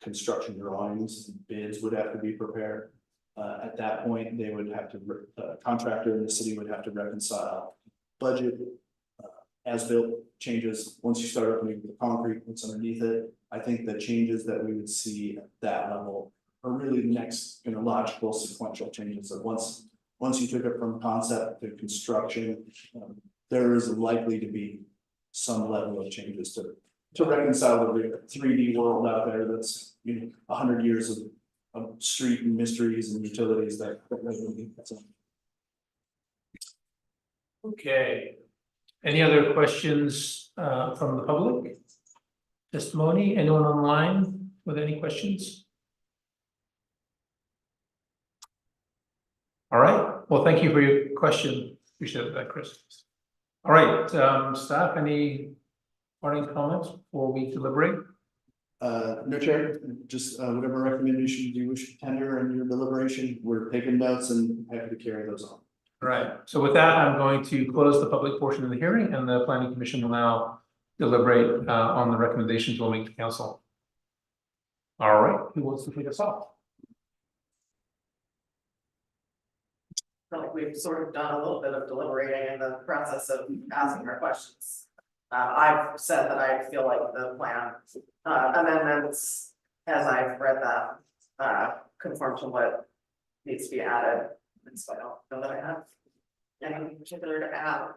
construction drawings, bids would have to be prepared. At that point, they would have to, contractor in the city would have to reconcile budget, as-built changes. Once you start opening the concrete, what's underneath it, I think the changes that we would see at that level are really the next, you know, logical sequential changes. That once you took it from concept to construction, there is likely to be some level of changes to reconcile the 3D world out there that's, you know, 100 years of street and mysteries and utilities that Okay. Any other questions from the public? Testimony, anyone online with any questions? All right, well, thank you for your question. Appreciate that, Chris. All right, staff, any parting comments before we deliberate? No, Chair, just whatever recommendations you wish to tender in your deliberation, we're taking notes and happy to carry those on. All right, so with that, I'm going to close the public portion of the hearing, and the planning commission will now deliberate on the recommendations we'll make to council. All right, who wants to kick us off? I feel like we've sort of done a little bit of deliberating in the process of asking our questions. I've said that I feel like the plan amendments, as I've read that, conform to what needs to be added. And so I don't know that I have anything particular to add.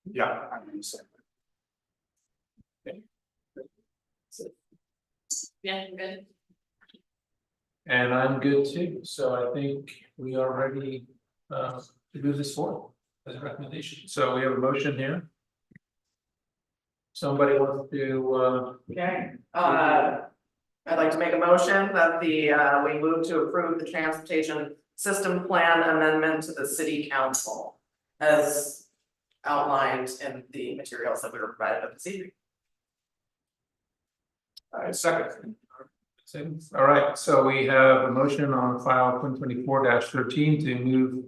Yeah. Yeah, good. And I'm good too, so I think we are ready to move this forward as a recommendation. So we have a motion here. Somebody wants to Okay, I'd like to make a motion that we move to approve the transportation system plan amendment to the city council as outlined in the materials that we were provided this evening. second. All right, so we have a motion on file 2024-13 to move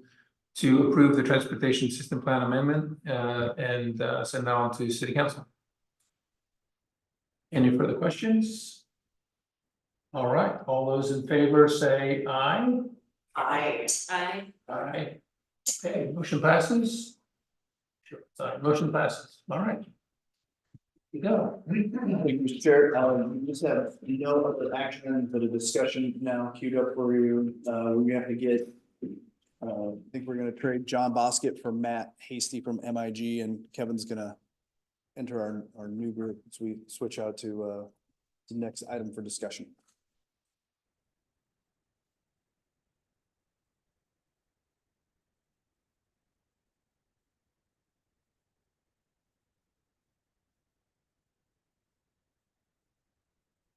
to approve the transportation system plan amendment and send that on to city council. Any further questions? All right, all those in favor say aye. Aye. Aye. Okay, motion passes. Sure, sorry, motion passes. All right. You go. Thank you, Mr. Chair. We just have no other action for the discussion now queued up for you. We have to get, I think we're gonna trade John Bosket for Matt Hasty from MIG, and Kevin's gonna enter our new group as we switch out to the next item for discussion.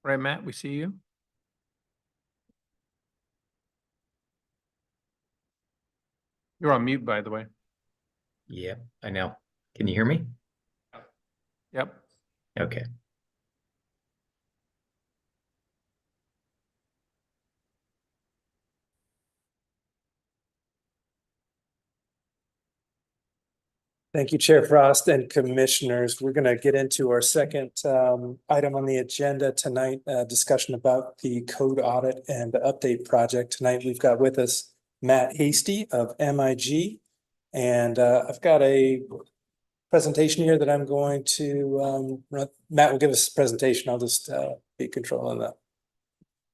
Right, Matt, we see you. You're on mute, by the way. Yeah, I know. Can you hear me? Yep. Okay. Thank you, Chair Frost and Commissioners. We're going to get into our second item on the agenda tonight, discussion about the code audit and the update project. Tonight, we've got with us Matt Hasty of MIG. And I've got a presentation here that I'm going to run. Matt will give us a presentation. I'll just be controlling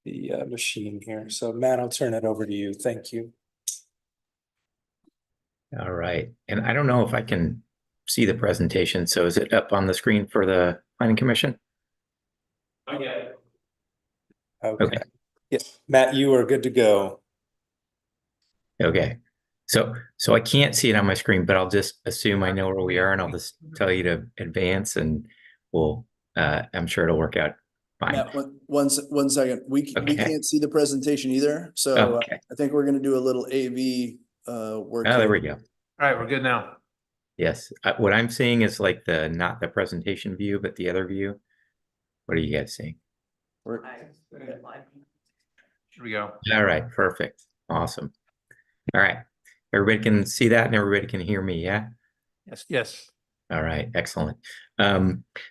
the machine here. So Matt, I'll turn it over to you. Thank you. All right. And I don't know if I can see the presentation. So is it up on the screen for the Planning Commission? Okay. Okay. Yes, Matt, you are good to go. Okay. So I can't see it on my screen, but I'll just assume I know where we are and I'll just tell you to advance and we'll, I'm sure it'll work out fine. Matt, one second. We Okay. can't see the presentation either, so Okay. I think we're gonna do a little AV work. Oh, there here. we go. All right, we're good now. Yes. What I'm seeing is like not the presentation view, but the other view. What are you guys seeing? We're- Here we go. All right. Perfect. Awesome. All right. Everybody can see that and everybody can hear me. Yeah. Yes, yes. All right, excellent.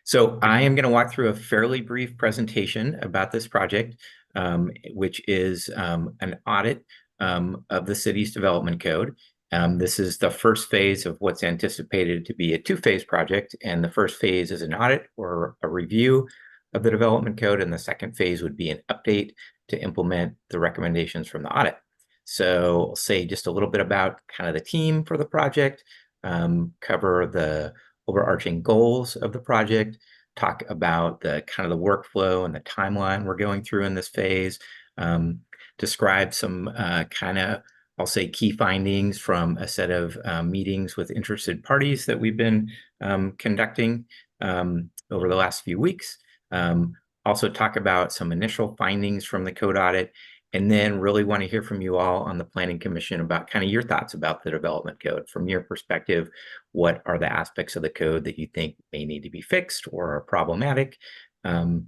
So I am going to walk through a fairly brief presentation about this project, which is an audit of the city's development code. This is the first phase of what's anticipated to be a two-phase project, and the first phase is an audit or a review of the development code, and the second phase would be an update to implement the recommendations from the audit. So I'll say just a little bit about kind of the team for the project, cover the overarching goals of the project, talk about the kind of the workflow and the timeline we're going through in this phase, describe some kind of, I'll say, key findings from a set of meetings with interested parties that we've been conducting over the last few weeks. Also talk about some initial findings from the code audit, and then really want to hear from you all on the Planning Commission about kind of your thoughts about the development code. From your perspective, what are the aspects of the code that you think may need to be fixed or are problematic? And,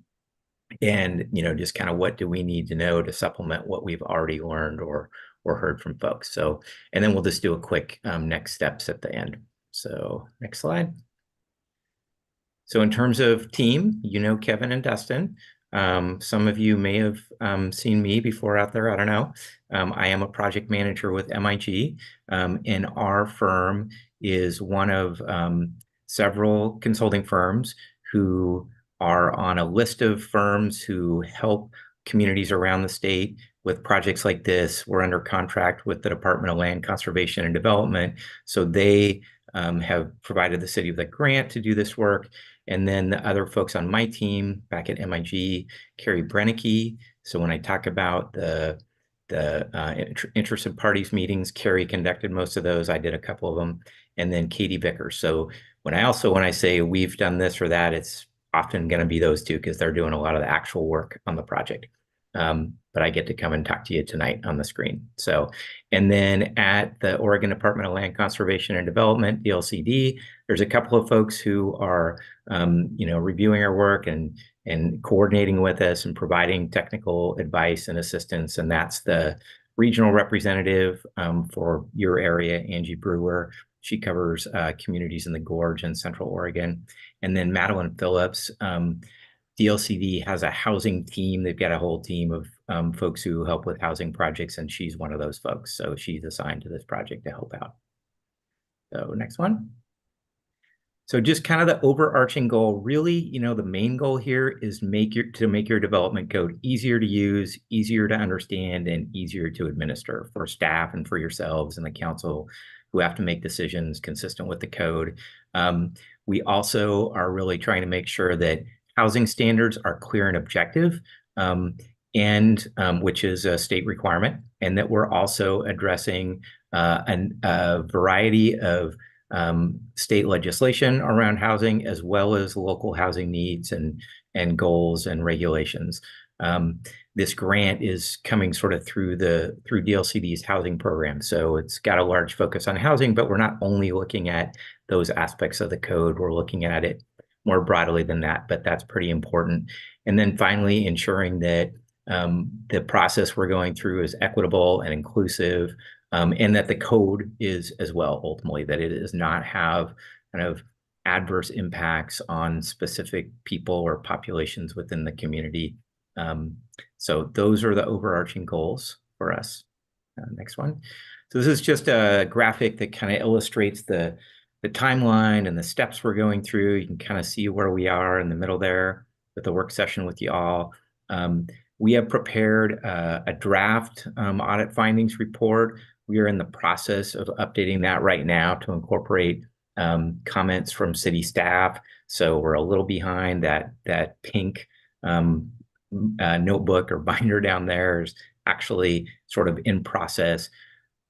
you know, just kind of what do we need to know to supplement what we've already learned or heard from folks. So, and then we'll just do a quick next steps at the end. So next slide. So in terms of team, you know Kevin and Dustin. Some of you may have seen me before out there. I don't know. I am a project manager with MIG, and our firm is one of several consulting firms who are on a list of firms who help communities around the state with projects like this. We're under contract with the Department of Land Conservation and Development. So they have provided the city with a grant to do this work. And then the other folks on my team back at MIG, Carrie Brennicky. So when I talk about the interested parties meetings, Carrie conducted most of those. I did a couple of them. And then Katie Vickers. So when I say we've done this or that, it's often going to be those two because they're doing a lot of the actual work on the project. But I get to come and talk to you tonight on the screen. So, and then at the Oregon Department of Land Conservation and Development, DLCD, there's a couple of folks who are, reviewing our work and coordinating with us and providing technical advice and assistance. And that's the regional representative for your area, Angie Brewer. She covers communities in the Gorge and Central Oregon. And then Madeline Phillips, DLCD has a housing team. They've got a whole team of folks who help with housing projects, and she's one of those folks. So she's assigned to this project to help out. So next one. So just kind of the overarching goal, really, the main goal here is to make your development code easier to use, easier to understand, and easier to administer for staff and for yourselves and the council who have to make decisions consistent with the code. We also are really trying to make sure that housing standards are clear and objective, which is a state requirement, and that we're also addressing a variety of state legislation around housing, as well as local housing needs and goals and regulations. This grant is coming sort of through DLCD's housing program. So it's got a large focus on housing, but we're not only looking at those aspects of the code, we're looking at it more broadly than that, but that's pretty important. And then finally, ensuring that the process we're going through is equitable and inclusive, and that the code is as well, ultimately, that it does not have kind of adverse impacts on specific people or populations within the community. So those are the overarching goals for us. Next one. So this is just a graphic that kind of illustrates the timeline and the steps we're going through. You can kind of see where we are in the middle there with the work session with you all. We have prepared a draft audit findings report. We are in the process of updating that right now to incorporate comments from city staff. So we're a little behind. That pink notebook or binder down there is actually sort of in process.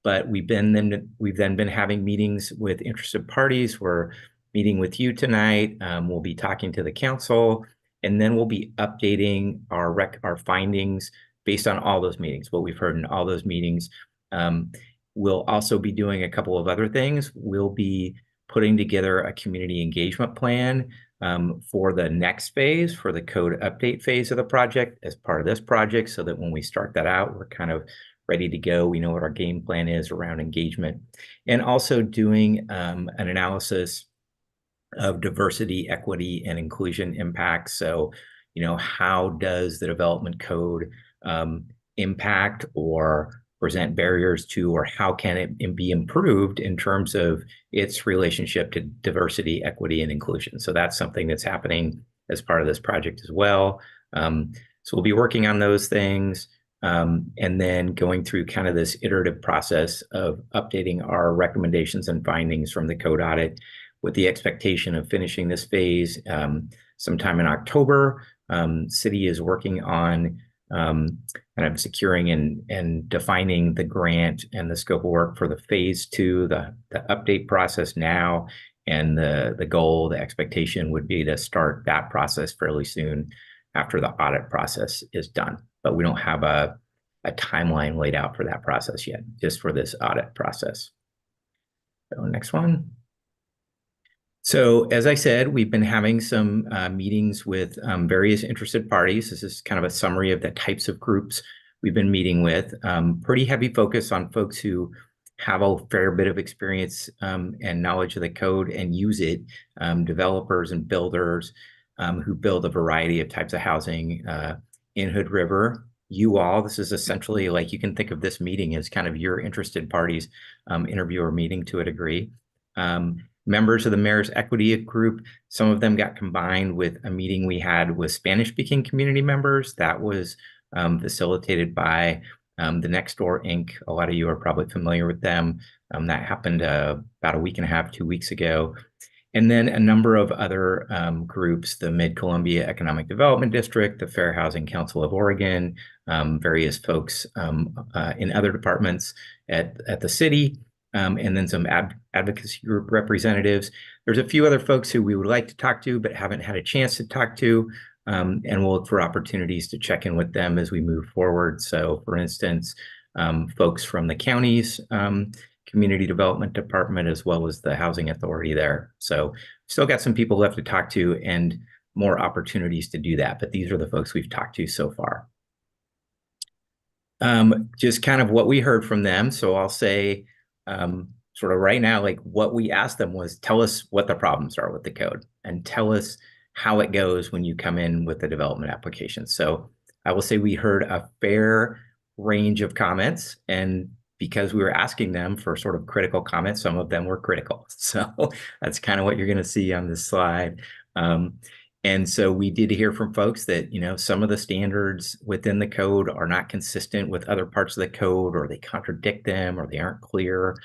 But we've then been having meetings with interested parties. We're meeting with you tonight. We'll be talking to the council, and then we'll be updating our findings based on all those meetings, what we've heard in all those meetings. We'll also be doing a couple of other things. We'll be putting together a community engagement plan for the next phase, for the code update phase of the project as part of this project, so that when we start that out, we're kind of ready to go. We know what our game plan is around engagement, and also doing an analysis of diversity, equity, and inclusion impacts. So, how does the development code impact or present barriers to, or how can it be improved in terms of its relationship to diversity, equity, and inclusion? So that's something that's happening as part of this project as well. So we'll be working on those things. And then going through kind of this iterative process of updating our recommendations and findings from the code audit, with the expectation of finishing this phase sometime in October. City is working on kind of securing and defining the grant and the scope of work for the phase 2, the update process now. And the goal, the expectation would be to start that process fairly soon after the audit process is done. But we don't have a timeline laid out for that process yet, just for this audit process. So next one. So as I said, we've been having some meetings with various interested parties. This is kind of a summary of the types of groups we've been meeting with. Pretty heavy focus on folks who have a fair bit of experience and knowledge of the code and use it. Developers and builders who build a variety of types of housing in Hood River. You all, this is essentially like, you can think of this meeting as kind of your interested parties interviewer meeting to a degree. Members of the Mayor's Equity Group, some of them got combined with a meeting we had with Spanish-speaking community members. That was facilitated by the Nextdoor Inc. A lot of you are probably familiar with them. That happened about a week and a half, 2 weeks ago. And then a number of other groups, the Mid-Columbia Economic Development District, the Fair Housing Council of Oregon, various folks in other departments at the city, and then some advocacy group representatives. There's a few other folks who we would like to talk to, but haven't had a chance to talk to. And we'll look for opportunities to check in with them as we move forward. So for instance, folks from the county's community development department, as well as the housing authority there. So still got some people left to talk to and more opportunities to do that. But these are the folks we've talked to so far. Just kind of what we heard from them. So I'll say sort of right now, like what we asked them was, tell us what the problems are with the code and tell us how it goes when you come in with the development application. So I will say we heard a fair range of comments, and because we were asking them for sort of critical comments, some of them were critical. So that's kind of what you're going to see on this slide. And so we did hear from folks that, you know, some of the standards within the code are not consistent with other parts of the code, or they contradict them, or they aren't clear.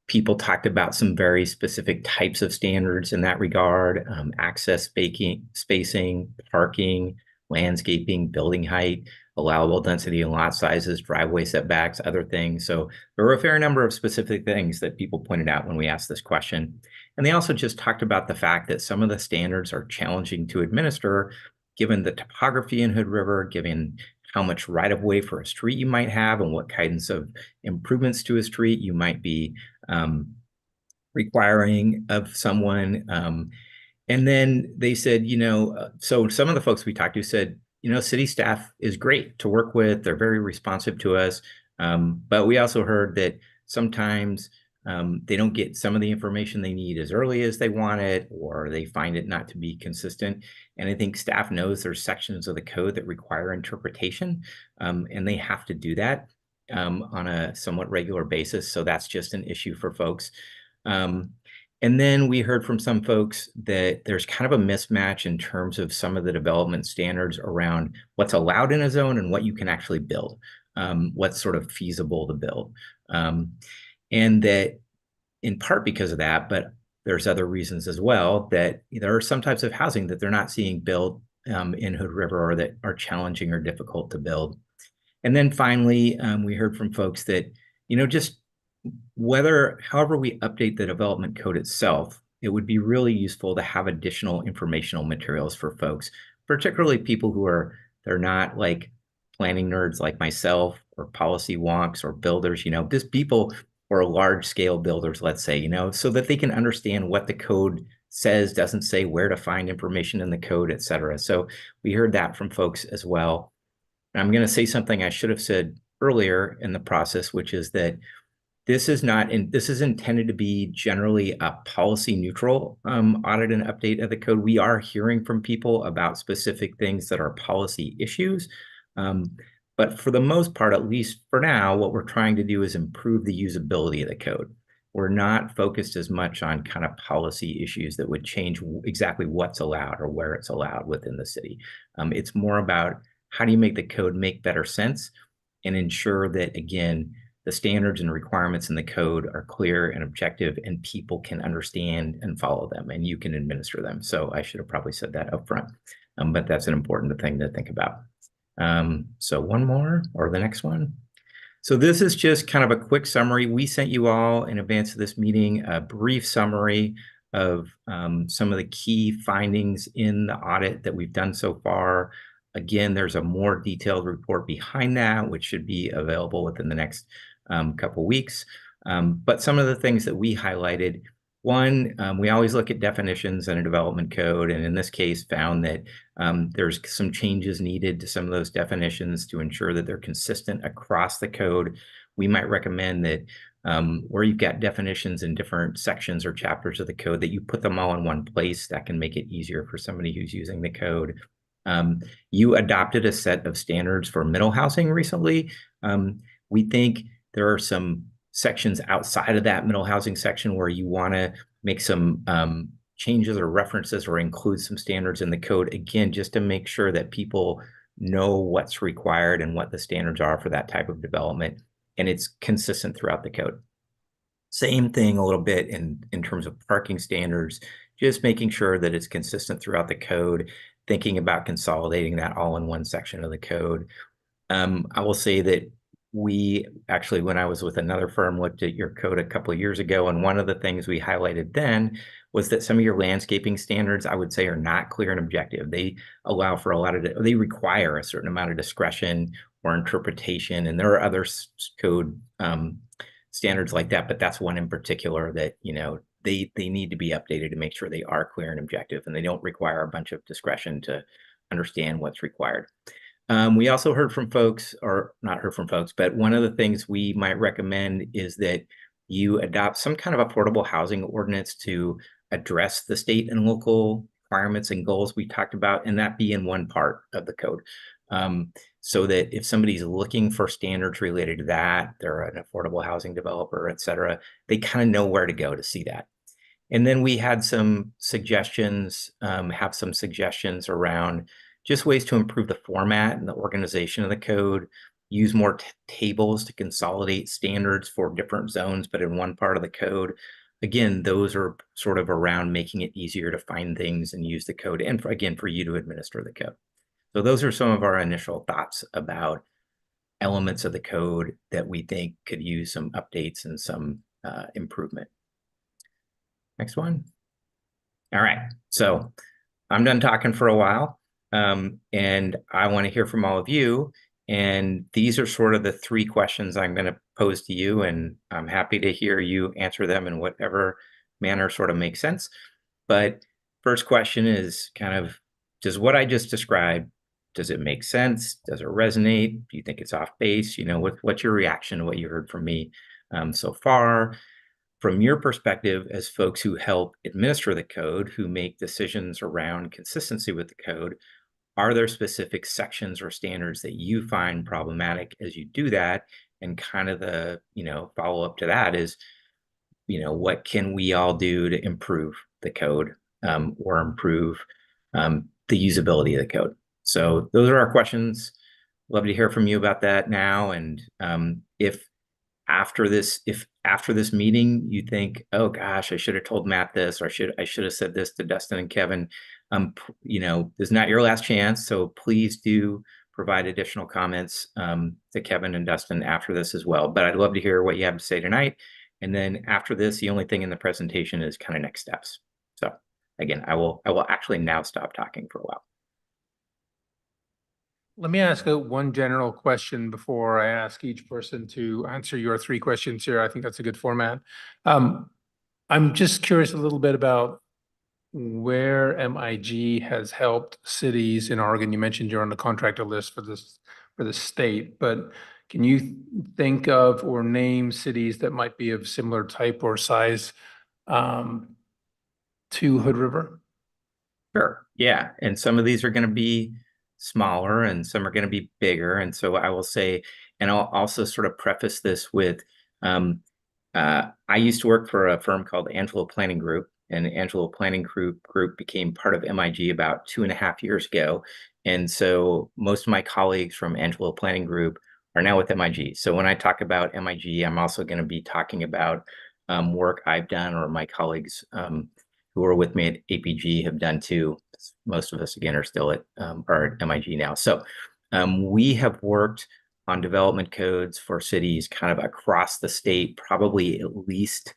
People talked about some very specific types of standards in that regard: access spacing, parking, landscaping, building height, allowable density and lot sizes, driveway setbacks, other things. So there were a fair number of specific things that people pointed out when we asked this question. And they also just talked about the fact that some of the standards are challenging to administer, given the topography in Hood River, given how much right of way for a street you might have, and what kinds of improvements to a street you might be requiring of someone. And then they said, you know, so some of the folks we talked to said, you know, city staff is great to work with. They're very responsive to us. But we also heard that sometimes they don't get some of the information they need as early as they want it, or they find it not to be consistent. And I think staff knows there's sections of the code that require interpretation, and they have to do that on a somewhat regular basis. So that's just an issue for folks. And then we heard from some folks that there's kind of a mismatch in terms of some of the development standards around what's allowed in a zone and what you can actually build, what's sort of feasible to build. And that in part because of that, but there's other reasons as well, that there are some types of housing that they're not seeing built in Hood River, or that are challenging or difficult to build. And then finally, we heard from folks that, you know, just however we update the development code itself, it would be really useful to have additional informational materials for folks, particularly people who they're not like planning nerds like myself, or policy wonks, or builders, you know, just people, or large scale builders, let's say, you know, so that they can understand what the code says, doesn't say, where to find information in the code, et cetera. So we heard that from folks as well. And I'm going to say something I should have said earlier in the process, which is that this is intended to be generally a policy neutral audit and update of the code. We are hearing from people about specific things that are policy issues. But for the most part, at least for now, what we're trying to do is improve the usability of the code. We're not focused as much on kind of policy issues that would change exactly what's allowed or where it's allowed within the city. It's more about how do you make the code make better sense and ensure that, again, the standards and requirements in the code are clear and objective, and people can understand and follow them, and you can administer them. So I should have probably said that up front, but that's an important thing to think about. So one more, or the next one. So this is just kind of a quick summary. We sent you all in advance of this meeting a brief summary of some of the key findings in the audit that we've done so far. Again, there's a more detailed report behind that, which should be available within the next couple weeks. But some of the things that we highlighted: one, we always look at definitions in a development code, and in this case found that there's some changes needed to some of those definitions to ensure that they're consistent across the code. we might recommend that where you've got definitions in different sections or chapters of the code, that you put them all in one place. That can make it easier for somebody who's using the code. You adopted a set of standards for middle housing recently. We think there are some sections outside of that middle housing section where you want to make some changes or references or include some standards in the code, again, just to make sure that people know what's required and what the standards are for that type of development, and it's consistent throughout the code. Same thing a little bit in terms of parking standards, just making sure that it's consistent throughout the code, thinking about consolidating that all in one section of the code. I will say that we actually, when I was with another firm, looked at your code a couple of years ago, and one of the things we highlighted then was that some of your landscaping standards, I would say, are not clear and objective. They allow for a lot of, they require a certain amount of discretion or interpretation, and there are other code standards like that, but that's one in particular that, you know, they need to be updated to make sure they are clear and objective, and they don't require a bunch of discretion to understand what's required. We also heard from folks, or not heard from folks, but one of the things we might recommend is that you adopt some kind of affordable housing ordinance to address the state and local requirements and goals we talked about, and that be in one part of the code. So that if somebody's looking for standards related to that, they're an affordable housing developer, et cetera, they kind of know where to go to see that. And then we had some suggestions, around just ways to improve the format and the organization of the code, use more tables to consolidate standards for different zones, but in one part of the code. Again, those are sort of around making it easier to find things and use the code, and for you to administer the code. So those are some of our initial thoughts about elements of the code that we think could use some updates and some improvement. Next one. All right, so I'm done talking for a while, and I want to hear from all of you. And these are sort of the three questions I'm going to pose to you, and I'm happy to hear you answer them in whatever manner sort of makes sense. But first question is kind of, does what I just described, does it make sense? Does it resonate? Do you think it's off base? You know, what's your reaction to what you heard from me so far? From your perspective as folks who help administer the code, who make decisions around consistency with the code, are there specific sections or standards that you find problematic as you do that? And kind of the, you know, follow up to that is, you know, what can we all do to improve the code or improve the usability of the code? So those are our questions. Love to hear from you about that now. And if after this meeting you think, oh gosh, I should have told Matt this, or I should have said this to Dustin and Kevin, you know, this is not your last chance. So please do provide additional comments to Kevin and Dustin after this as well. But I'd love to hear what you have to say tonight. And then after this, the only thing in the presentation is kind of next steps. So again, I will actually now stop talking for a while. Let me ask one general question before I ask each person to answer your three questions here. I think that's a good format. I'm just curious a little bit about where MIG has helped cities in Oregon. You mentioned you're on the contractor list for the state, but can you think of or name cities that might be of similar type or size to Hood River? Sure. Yeah. And some of these are going to be smaller and some are going to be bigger. And so I will say, and I'll also sort of preface this with, I used to work for a firm called Angelo Planning Group, and Angelo Planning Group became part of MIG about 2.5 years ago. And so most of my colleagues from Angelo Planning Group are now with MIG. So when I talk about MIG, I'm also going to be talking about work I've done, or my colleagues who are with me at APG have done too. Most of us, again, are still at MIG now. So we have worked on development codes for cities kind of across the state, probably at least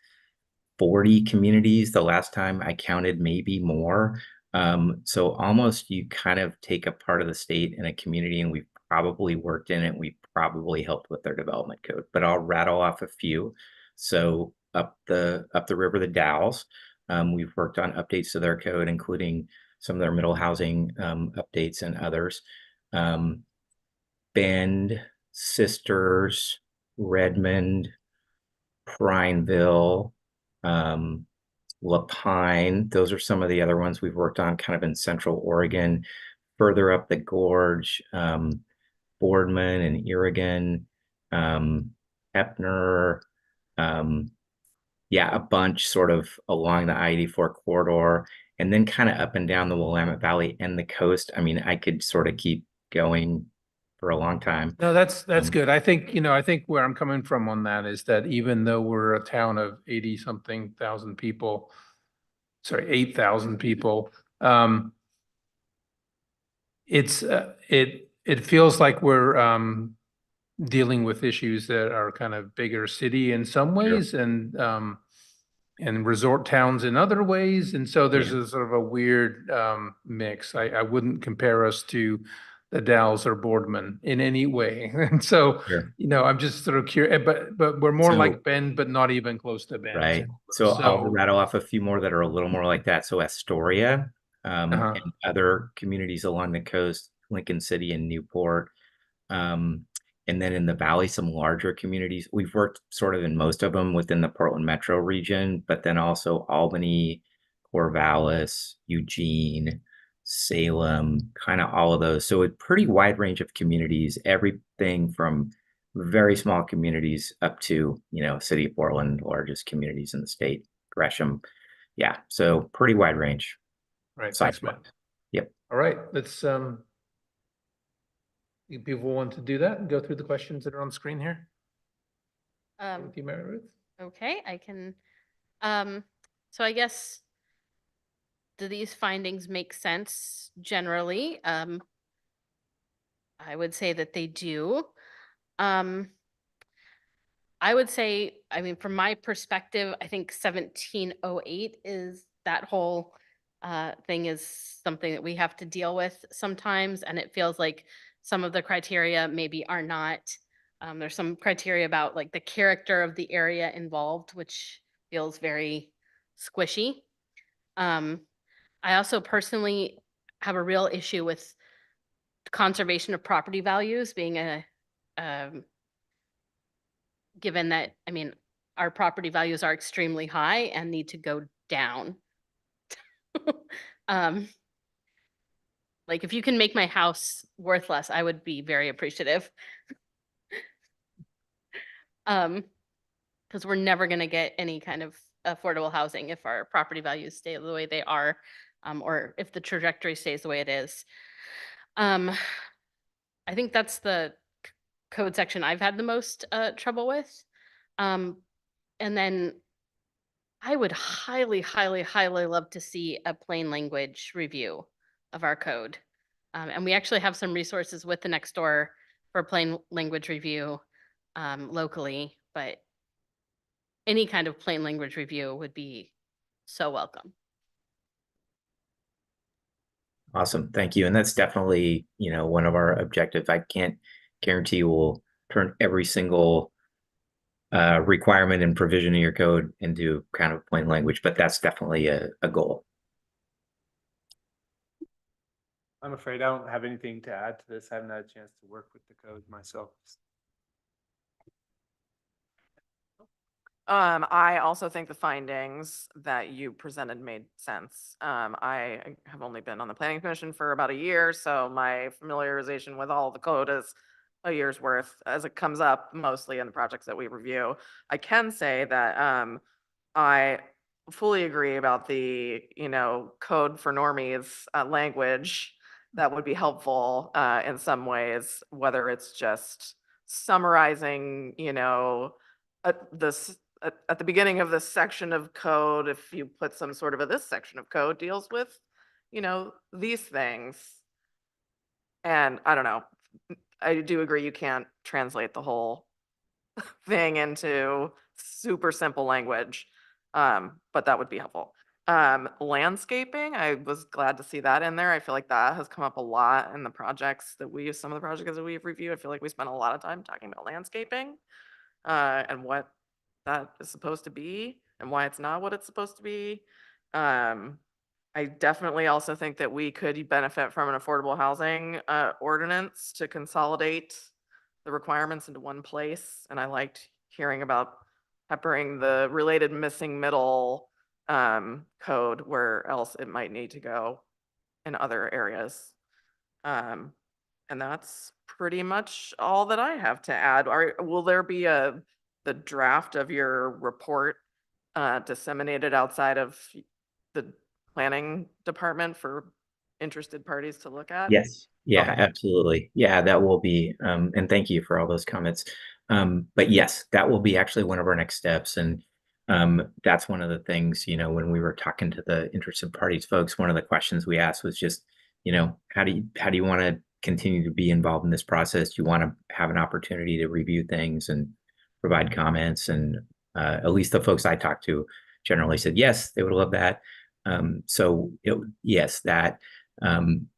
40 communities. The last time I counted, maybe more. So almost you kind of take a part of the state in a community, and we've probably worked in it. We probably helped with their development code, but I'll rattle off a few. So up the river, the Dalles, we've worked on updates to their code, including some of their middle housing updates and others. Bend, Sisters, Redmond, Prineville, Lapine. Those are some of the other ones we've worked on kind of in central Oregon. Further up the gorge, Boardman and Irrigan, Epner, yeah, a bunch sort of along the I-84 corridor, and then kind of up and down the Willamette Valley and the coast. I mean, I could sort of keep going for a long time. No, that's Um, good. I think, I think where I'm coming from on that is that even though we're a town of 80-something thousand people, sorry, 8,000 people, it feels like we're dealing with issues that are kind of bigger city in some ways and resort towns in other ways. And so there's a sort of a weird mix. I wouldn't compare us to the Dalles or Boardman in any way. And so, Sure. I'm just sort of curious, but we're more So- like Bend, but not even close to Bend. Right. So I'll So, rattle off a few more that are a little more like that. So Astoria, Uh-huh. and other communities along the coast, Lincoln City and Newport. And then in the valley, some larger communities. We've worked sort of in most of them within the Portland metro region, but then also Albany, Corvallis, Eugene, Salem, kind of all of those. So a pretty wide range of communities, everything from very small communities up to, City of Portland, largest communities in the state, Gresham. Yeah, so pretty wide range. right, thanks, Matt. size-wise. Yep. All right, let's, if people want to do that and go through the questions that are on screen here. With you, Mary Ruth? Okay, I can, so I guess, do these findings make sense generally? I would say that they do. I would say, I mean, from my perspective, I think 1708 is that whole thing is something that we have to deal with sometimes, and it feels like some of the criteria maybe are not. There's some criteria about like the character of the area involved, which feels very squishy. I also personally have a real issue with conservation of property values being given that, I mean, our property values are extremely high and need to go down. Like if you can make my house worth less, I would be very appreciative. Because we're never gonna get any kind of affordable housing if our property values stay the way they are, or if the trajectory stays the way it is. I think that's the code section I've had the most trouble with. And then I would highly, highly, highly love to see a plain language review of our code. And we actually have some resources with the Nextdoor for plain language review locally, but any kind of plain language review would be so welcome. Awesome. Thank you. And that's definitely, one of our objectives. I can't guarantee we'll turn every single requirement and provision in your code into kind of plain language, but that's definitely a goal. I'm afraid I don't have anything to add to this. I haven't had a chance to work with the code myself. I also think the findings that you presented made sense. I have only been on the planning commission for about a year, so my familiarization with all the code is a year's worth as it comes up mostly in the projects that we review. I can say that I fully agree about the, code for normies language that would be helpful in some ways, whether it's just summarizing, at the beginning of this section of code, if you put some sort of this section of code deals with, these things. And I don't know, I do agree you can't translate the whole thing into super simple language. But that would be helpful. Landscaping, I was glad to see that in there. I feel like that has come up a lot in the projects that some of the projects that we've reviewed. I feel like we spent a lot of time talking about landscaping and what that is supposed to be and why it's not what it's supposed to be. I definitely also think that we could benefit from an affordable housing ordinance to consolidate the requirements into one place, and I liked hearing about peppering the related missing middle code where else it might need to go in other areas. And that's pretty much all that I have to add. Will there be the draft of your report disseminated outside of the planning department for interested parties to look at? Yes, yeah, Okay. absolutely. Yeah, that will be, and thank you for all those comments. But yes, that will be actually one of our next steps. And that's one of the things, you know, when we were talking to the interested parties folks, one of the questions we asked was just, you know, how do you want to continue to be involved in this process? Do you want to have an opportunity to review things and provide comments? And at least the folks I talked to generally said, yes, they would love that. Yes, that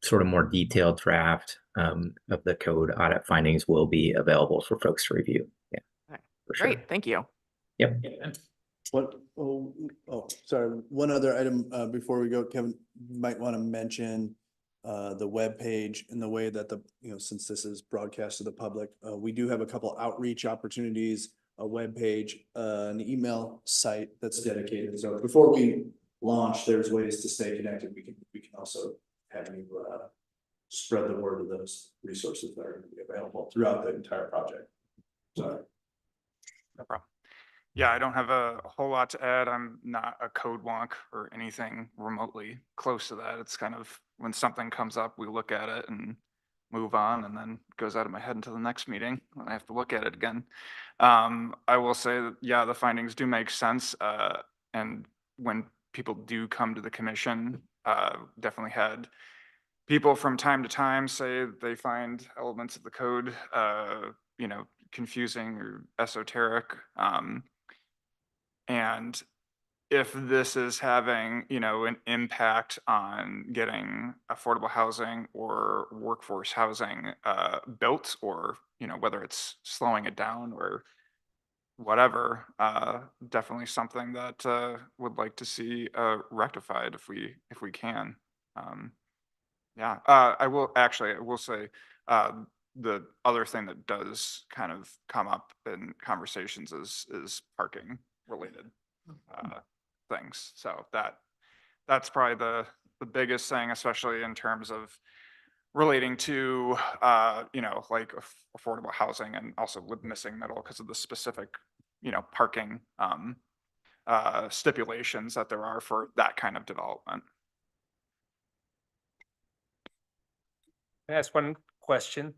sort of more detailed draft of the code audit findings will be available for folks to review. Yeah, Okay. for sure. Great, thank you. Yep. Sorry, one other item before we go, Kevin, you might want to mention the webpage and the way that since this is broadcast to the public, we do have a couple outreach opportunities, a webpage, an email site that's dedicated. So before we launch, there's ways to stay connected. We can also have you spread the word of those resources that are going to be available throughout the entire project. Sorry. No problem. Yeah, I don't have a whole lot to add. I'm not a code wonk or anything remotely close to that. It's kind of when something comes up, we look at it and move on, and then it goes out of my head until the next meeting when I have to look at it again. I will say that, yeah, the findings do make sense. And when people do come to the commission, definitely had people from time to time say they find elements of the code, you know, confusing or esoteric. And if this is having, you know, an impact on getting affordable housing or workforce housing built, or, you know, whether it's slowing it down or whatever, definitely something that would like to see rectified if we can. Yeah, I will say the other thing that does kind of come up in conversations is parking related things. So that's probably the biggest thing, especially in terms of relating to you know, like affordable housing, and also with missing middle because of the specific, you know, parking stipulations that there are for that kind of development. Can I ask one question?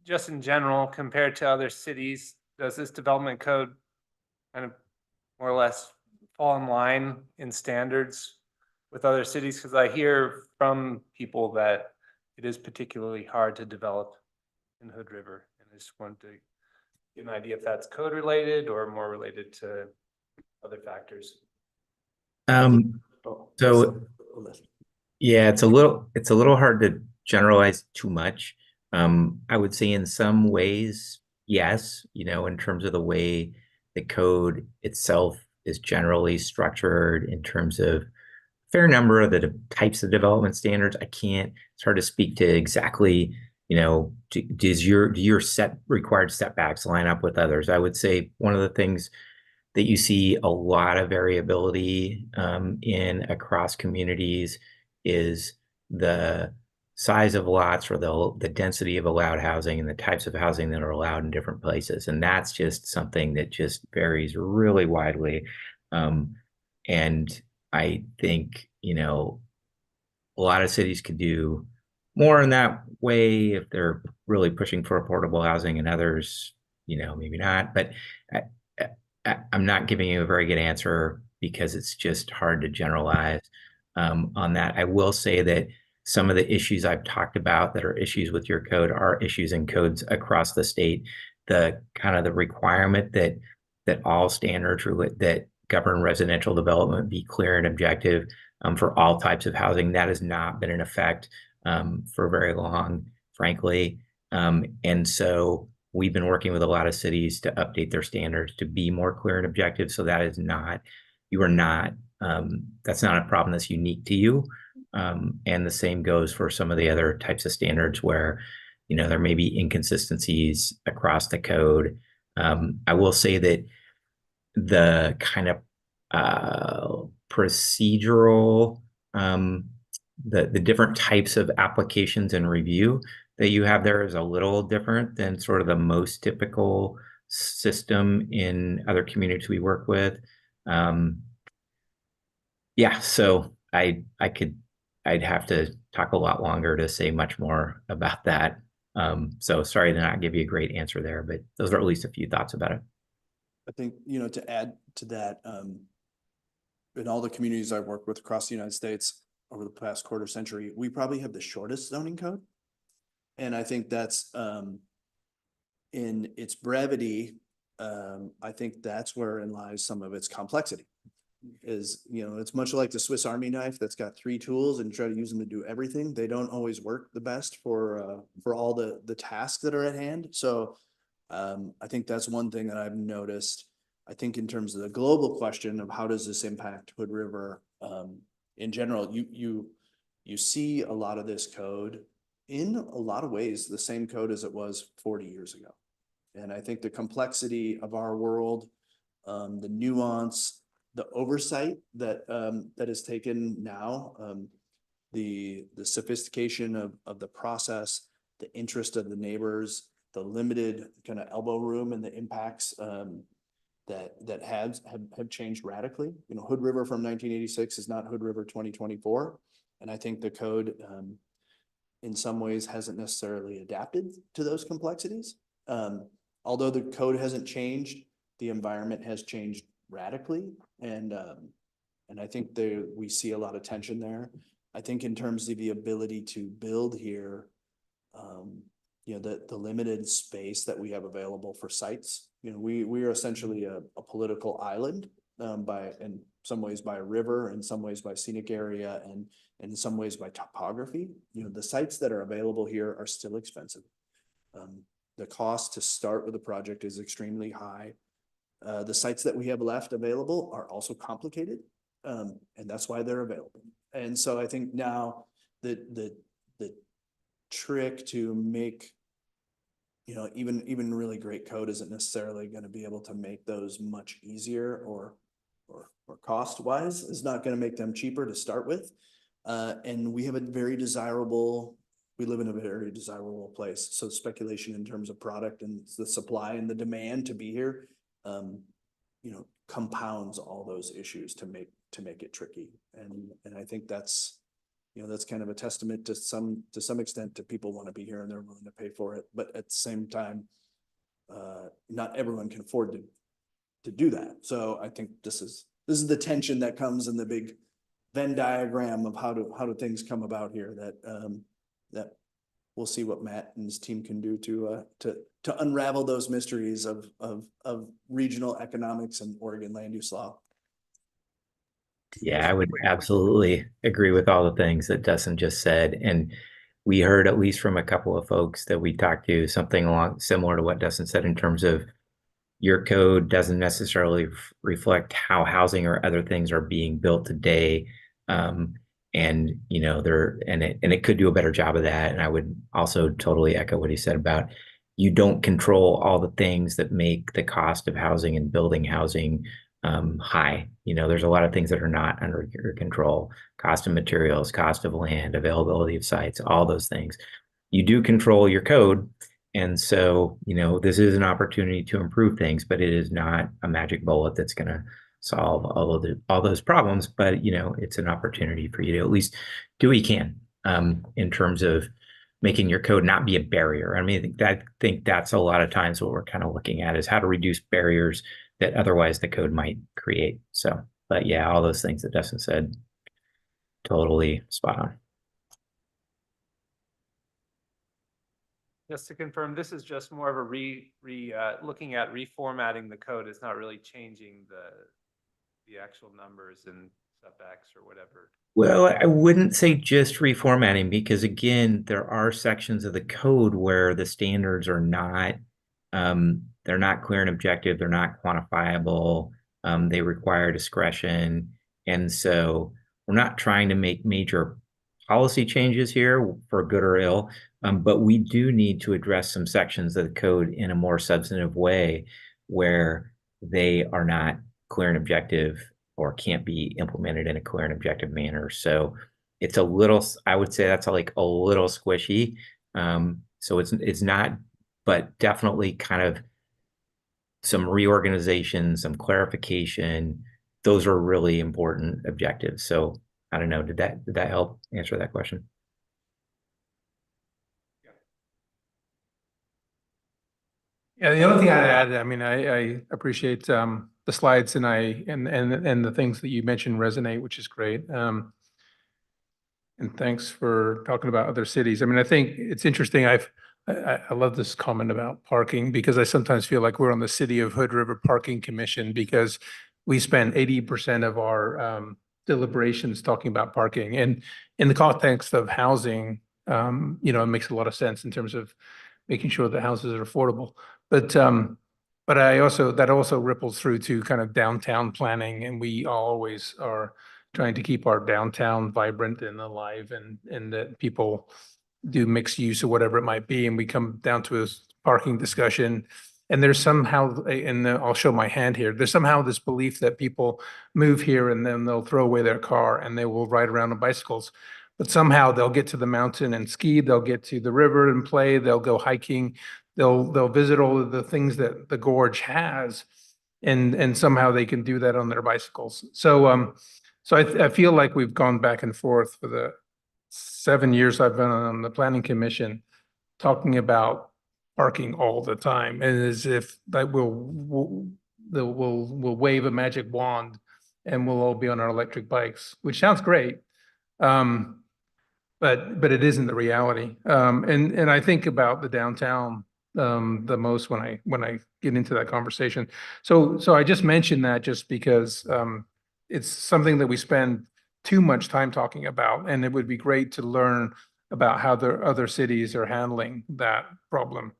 Just in general, compared to other cities, does this development code kind of more or less fall in line in standards with other cities? Because I hear from people that it is particularly hard to develop in Hood River, and I just wanted to get an idea if that's code related or more related to other factors. So yeah, it's a little hard to generalize too much. I would say in some ways, yes, you know, in terms of the way the code itself is generally structured in terms of a fair number of the types of development standards. It's hard to speak to exactly, you know, do your required setbacks line up with others? I would say one of the things that you see a lot of variability in across communities is the size of lots, or the density of allowed housing and the types of housing that are allowed in different places. And that's just something that just varies really widely. And I think, you know, a lot of cities could do more in that way if they're really pushing for affordable housing, and others, you know, maybe not. But I'm not giving you a very good answer because it's just hard to generalize on that. I will say that some of the issues I've talked about that are issues with your code are issues in codes across the state. The kind of the requirement that all standards that govern residential development be clear and objective for all types of housing, that has not been in effect for very long, frankly. And so we've been working with a lot of cities to update their standards to be more clear and objective. So that is not, that's not a problem that's unique to you. And the same goes for some of the other types of standards where, there may be inconsistencies across the code. I will say that the kind of procedural, the different types of applications and review that you have there is a little different than sort of the most typical system in other communities we work with. Yeah, so I'd have to talk a lot longer to say much more about that. So sorry to not give you a great answer there, but those are at least a few thoughts about it. I think, to add to that, in all the communities I've worked with across the United States over the past quarter century, we probably have the shortest zoning code. And I think that's, in its brevity, I think that's wherein lies some of its complexity. Is, it's much like the Swiss Army knife that's got 3 tools and try to use them to do everything. They don't always work the best for all the tasks that are at hand. So I think that's one thing that I've noticed. I think in terms of the global question of how does this impact Hood River, in general, you see a lot of this code in a lot of ways, the same code as it was 40 years ago. And I think the complexity of our world, the nuance, the oversight that is taken now, the sophistication of the process, the interest of the neighbors, the limited kind of elbow room and the impacts that have changed radically. Hood River from 1986 is not Hood River 2024. And I think the code in some ways hasn't necessarily adapted to those complexities. Although the code hasn't changed, the environment has changed radically. And I think we see a lot of tension there. I think in terms of the ability to build here, the limited space that we have available for sites, we are essentially a political island, in some ways by a river, in some ways by scenic area, and in some ways by topography. The sites that are available here are still expensive. The cost to start with a project is extremely high. The sites that we have left available are also complicated, and that's why they're available. And so I think now the trick to make, even really great code isn't necessarily going to be able to make those much easier or cost wise is not going to make them cheaper to start with. And we live in a very desirable place. So speculation in terms of product and the supply and the demand to be here, compounds all those issues to make it tricky. And I think that's kind of a testament to some extent to people want to be here and they're willing to pay for it. But at the same time, not everyone can afford to do that. So I think this is the tension that comes in the big Venn diagram of how do things come about here that we'll see what Matt and his team can do to unravel those mysteries of regional economics and Oregon land use law. Yeah, I would absolutely agree with all the things that Dustin just said. And we heard, at least from a couple of folks that we talked to, something along similar to what Dustin said in terms of your code doesn't necessarily reflect how housing or other things are being built today. And it could do a better job of that. And I would also totally echo what he said about you don't control all the things that make the cost of housing and building housing high. There's a lot of things that are not under your control: cost of materials, cost of land, availability of sites, all those things. You do control your code. And so, this is an opportunity to improve things, but it is not a magic bullet that's going to solve all those problems. But, it's an opportunity for you to at least do what you can in terms of making your code not be a barrier. I mean, I think that's a lot of times what we're kind of looking at is how to reduce barriers that otherwise the code might create. So, but yeah, all those things that Dustin said, totally spot on. Just to confirm, this is just more of a looking at reformatting the code. It's not really changing the actual numbers and setbacks or whatever. Well, I wouldn't say just reformatting, because again, there are sections of the code where the standards are not, they're not clear and objective. They're not quantifiable. They require discretion. And so we're not trying to make major policy changes here for good or ill, but we do need to address some sections of the code in a more substantive way where they are not clear and objective or can't be implemented in a clear and objective manner. So it's a little, I would say that's like a little squishy. So it's not, but definitely kind of some reorganization, some clarification. Those are really important objectives. So I don't know, did that help answer that question? Yeah, the only thing I'd add, I mean, I appreciate the slides and and the things that you mentioned resonate, which is great. And thanks for talking about other cities. I mean, I think it's interesting. I love this comment about parking because I sometimes feel like we're on the City of Hood River Parking Commission because we spend 80% of our deliberations talking about parking. And in the context of housing, you know, it makes a lot of sense in terms of making sure that houses are affordable. But that also ripples through to kind of downtown planning, and we always are trying to keep our downtown vibrant and alive, and that people do mixed use or whatever it might be, and we come down to a parking discussion. And there's somehow, and I'll show my hand here, there's somehow this belief that people move here and then they'll throw away their car and they will ride around on bicycles. But somehow they'll get to the mountain and ski, they'll get to the river and play, they'll go hiking, they'll visit all of the things that the gorge has. And somehow they can do that on their bicycles. So I feel like we've gone back and forth for the 7 years I've been on the planning commission, talking about parking all the time, and as if that we'll wave a magic wand and we'll all be on our electric bikes, which sounds great. But it isn't the reality. And I think about the downtown the most when I get into that conversation. So I just mentioned that just because it's something that we spend too much time talking about, and it would be great to learn about how the other cities are handling that problem.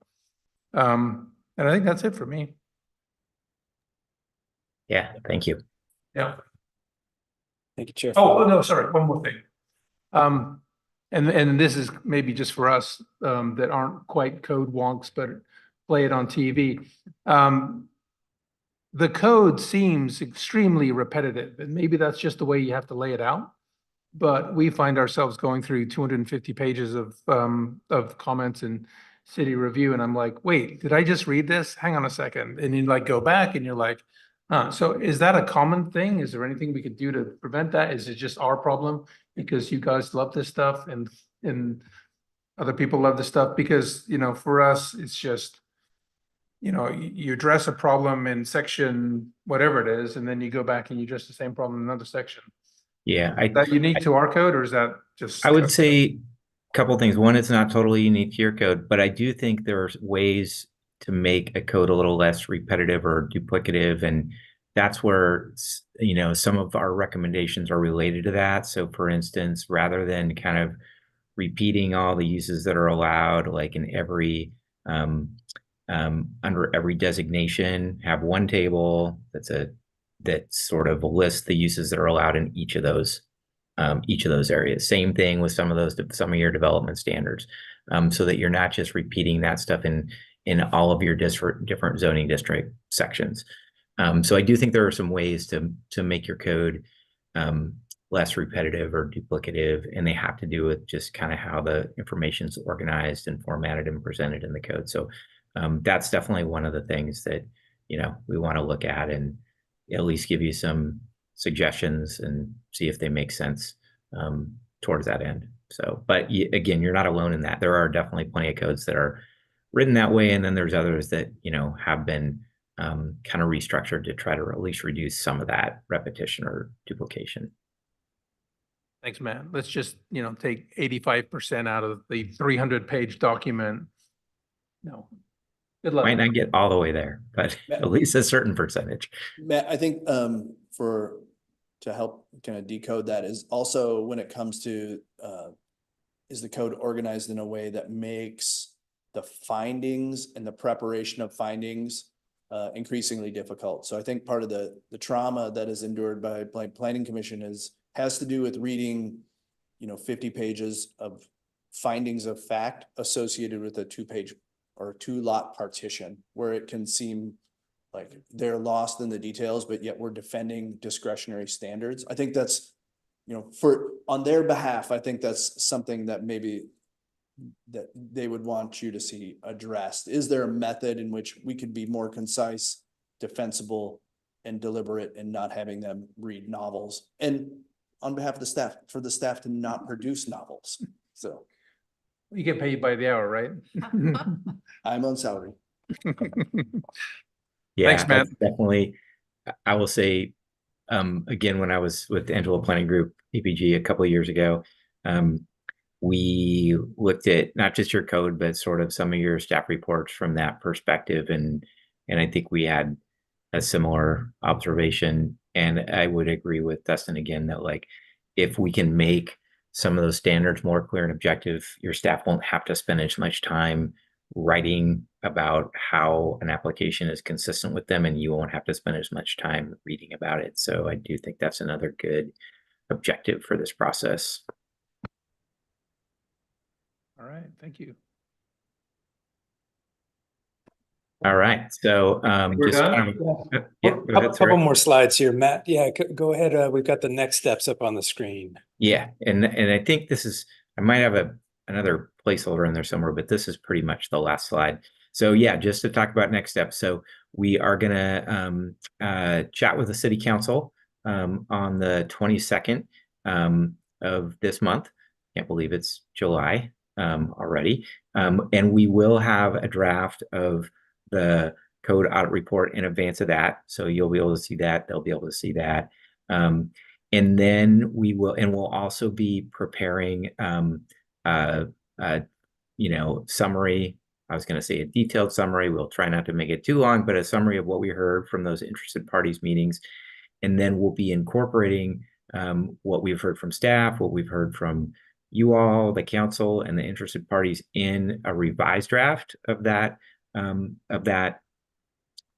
And I think that's it for me. Yeah, thank you. Yeah. Thank you, Chair. Oh, no, sorry, one more thing. And this is maybe just for us that aren't quite code wonks, but play it on TV. The code seems extremely repetitive, and maybe that's just the way you have to lay it out. But we find ourselves going through 250 pages of comments and city review, and I'm like, wait, did I just read this? Hang on a second. And you like go back and you're like, so is that a common thing? Is there anything we could do to prevent that? Is it just our problem because you guys love this stuff and other people love this stuff? Because, you know, for us, it's just, you know, you address a problem in section, whatever it is, and then you go back and you address the same problem in another section. Yeah, Is that unique to our code, or is that just? I would say a couple things. One, it's not totally unique to your code, but I do think there's ways to make a code a little less repetitive or duplicative. And that's where, you know, some of our recommendations are related to that. So for instance, rather than kind of repeating all the uses that are allowed, like in every, under every designation, have one table that sort of lists the uses that are allowed in each of those areas. Same thing with some of your development standards, so that you're not just repeating that stuff in all of your different zoning district sections. So I do think there are some ways to make your code less repetitive or duplicative, and they have to do with just kind of how the information's organized and formatted and presented in the code. So that's definitely one of the things that, you know, we want to look at and at least give you some suggestions and see if they make sense towards that end. So, but again, you're not alone in that. There are definitely plenty of codes that are written that way, and then there's others that, you know, have been kind of restructured to try to at least reduce some of that repetition or duplication. Thanks, Matt. Let's just, you know, take 85% out of the 300-page document. No. Good luck. Might not get all the way there, but at least a certain percentage. Matt, I think to help kind of decode that is also when it comes to is the code organized in a way that makes the findings and the preparation of findings increasingly difficult. So I think part of the trauma that is endured by planning commission has to do with reading, 50 pages of findings of fact associated with a 2-page or 2-lot partition, where it can seem like they're lost in the details, but yet we're defending discretionary standards. I think that's, on their behalf, I think that's something that maybe that they would want you to see addressed. Is there a method in which we could be more concise, defensible, and deliberate, and not having them read novels? And on behalf of the staff, for the staff to not produce novels. So You get paid by the hour, right? I'm on salary. Yeah, Thanks, Matt. that's definitely, I will say, again, when I was with the Angelo Planning Group, APG, a couple of years ago, we looked at not just your code, but sort of some of your staff reports from that perspective. And I think we had a similar observation. And I would agree with Dustin again, that like, if we can make some of those standards more clear and objective, your staff won't have to spend as much time writing about how an application is consistent with them, and you won't have to spend as much time reading about it. So I do think that's another good objective for this process. All right, thank you. All right, so We're just done? yeah, go ahead, Couple sorry. more slides here, Matt. Yeah, go ahead. We've got the next steps up on the screen. Yeah, and I think this is, I might have another placeholder in there somewhere, but this is pretty much the last slide. So yeah, just to talk about next steps. So we are gonna chat with the city council on the 22nd of this month. Can't believe it's July already. And we will have a draft of the code audit report in advance of that. So you'll be able to see that. They'll be able to see that. And then we'll also be preparing summary. I was going to say a detailed summary. We'll try not to make it too long, but a summary of what we heard from those interested parties meetings. And then we'll be incorporating what we've heard from staff, what we've heard from you all, the council, and the interested parties in a revised draft of that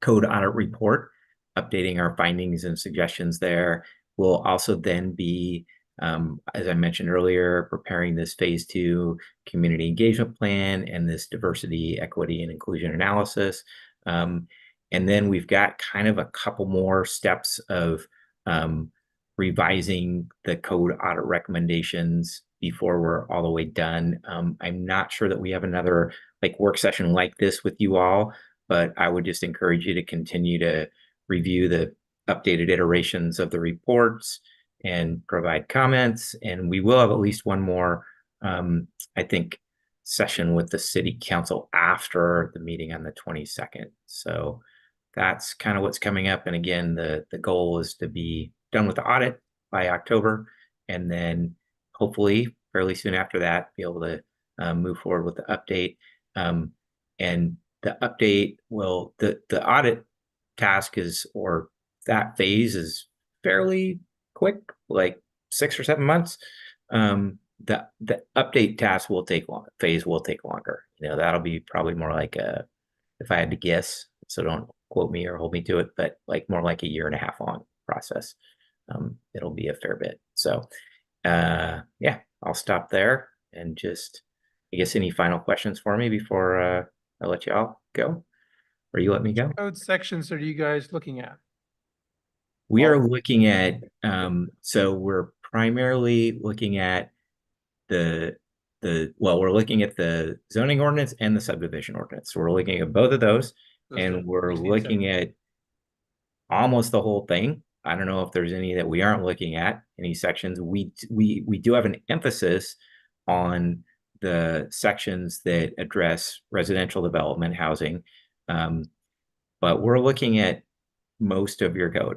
code audit report, updating our findings and suggestions there. We'll also then be, as I mentioned earlier, preparing this phase 2 community engagement plan and this diversity, equity, and inclusion analysis. And then we've got kind of a couple more steps of revising the code audit recommendations before we're all the way done. I'm not sure that we have another work session like this with you all, but I would just encourage you to continue to review the updated iterations of the reports and provide comments. And we will have at least one more, I think, session with the city council after the meeting on the 22nd. So that's kind of what's coming up. And again, the goal is to be done with the audit by October, and then hopefully fairly soon after that, be able to move forward with the update. And the update will, the audit task is, or that phase is fairly quick, like 6 or 7 months. The update task will take long, phase will take longer. That'll be probably more like if I had to guess, so don't quote me or hold me to it, but more like a 1.5 year long process. It'll be a fair bit. So yeah, I'll stop there and just, I guess, any final questions for me before I let you all go, or you let me go? Code sections are you guys looking at? We are looking at, so we're primarily looking at we're looking at the zoning ordinance and the subdivision ordinance. So we're looking at both of those, and we're looking at almost the whole thing. I don't know if there's any that we aren't looking at, any sections. We do have an emphasis on the sections that address residential development housing, but we're looking at most of your code.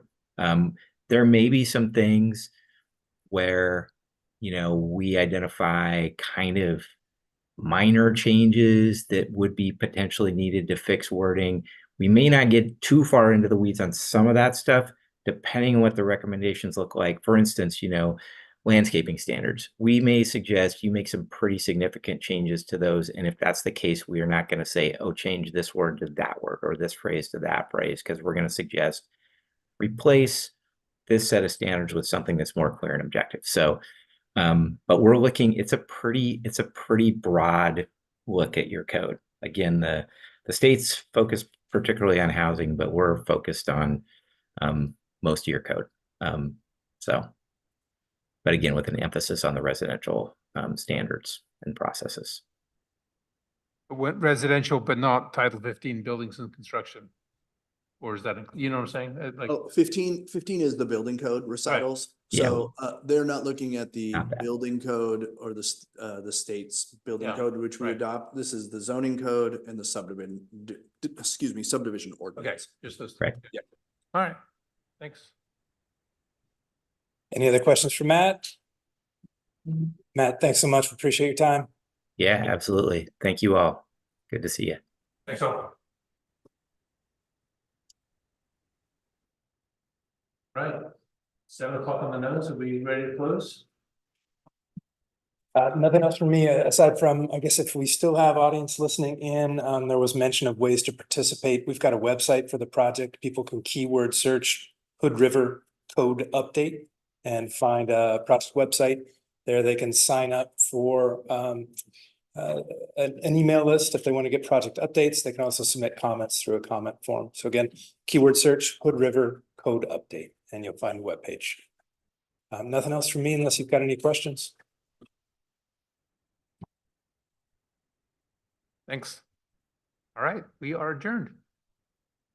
There may be some things where, we identify kind of minor changes that would be potentially needed to fix wording. We may not get too far into the weeds on some of that stuff, depending on what the recommendations look like. For instance, landscaping standards. We may suggest you make some pretty significant changes to those. And if that's the case, we are not going to say, oh, change this word to that word or this phrase to that phrase, because we're going to suggest replace this set of standards with something that's more clear and objective. So But we're looking, it's a pretty broad look at your code. Again, the state's focused particularly on housing, but we're focused on most of your code. But again, with an emphasis on the residential standards and processes. What residential, but not Title 15 buildings and construction? Or is that, you know what I'm saying? Like, Oh, 15 is the building code recitals. Yeah. So they're not looking at the Not that. building code or the state's building Yeah, code, which we right. adopt. This is the zoning code and the subdivision, subdivision okay, ordinance. just those. Right. Yeah. All right, thanks. Any other questions for Matt? Matt, thanks so much. Appreciate your time. Yeah, absolutely. Thank you all. Good to see you. Thanks all. Right, 7 o'clock on the nose, are we ready to close? Nothing else from me, aside from, I guess if we still have audience listening in, there was mention of ways to participate. We've got a website for the project. People can keyword search Hood River Code Update and find a project website. There they can sign up for an email list if they want to get project updates. They can also submit comments through a comment form. So again, keyword search Hood River Code Update, and you'll find the webpage. Nothing else from me unless you've got any questions. Thanks. All right, we are adjourned.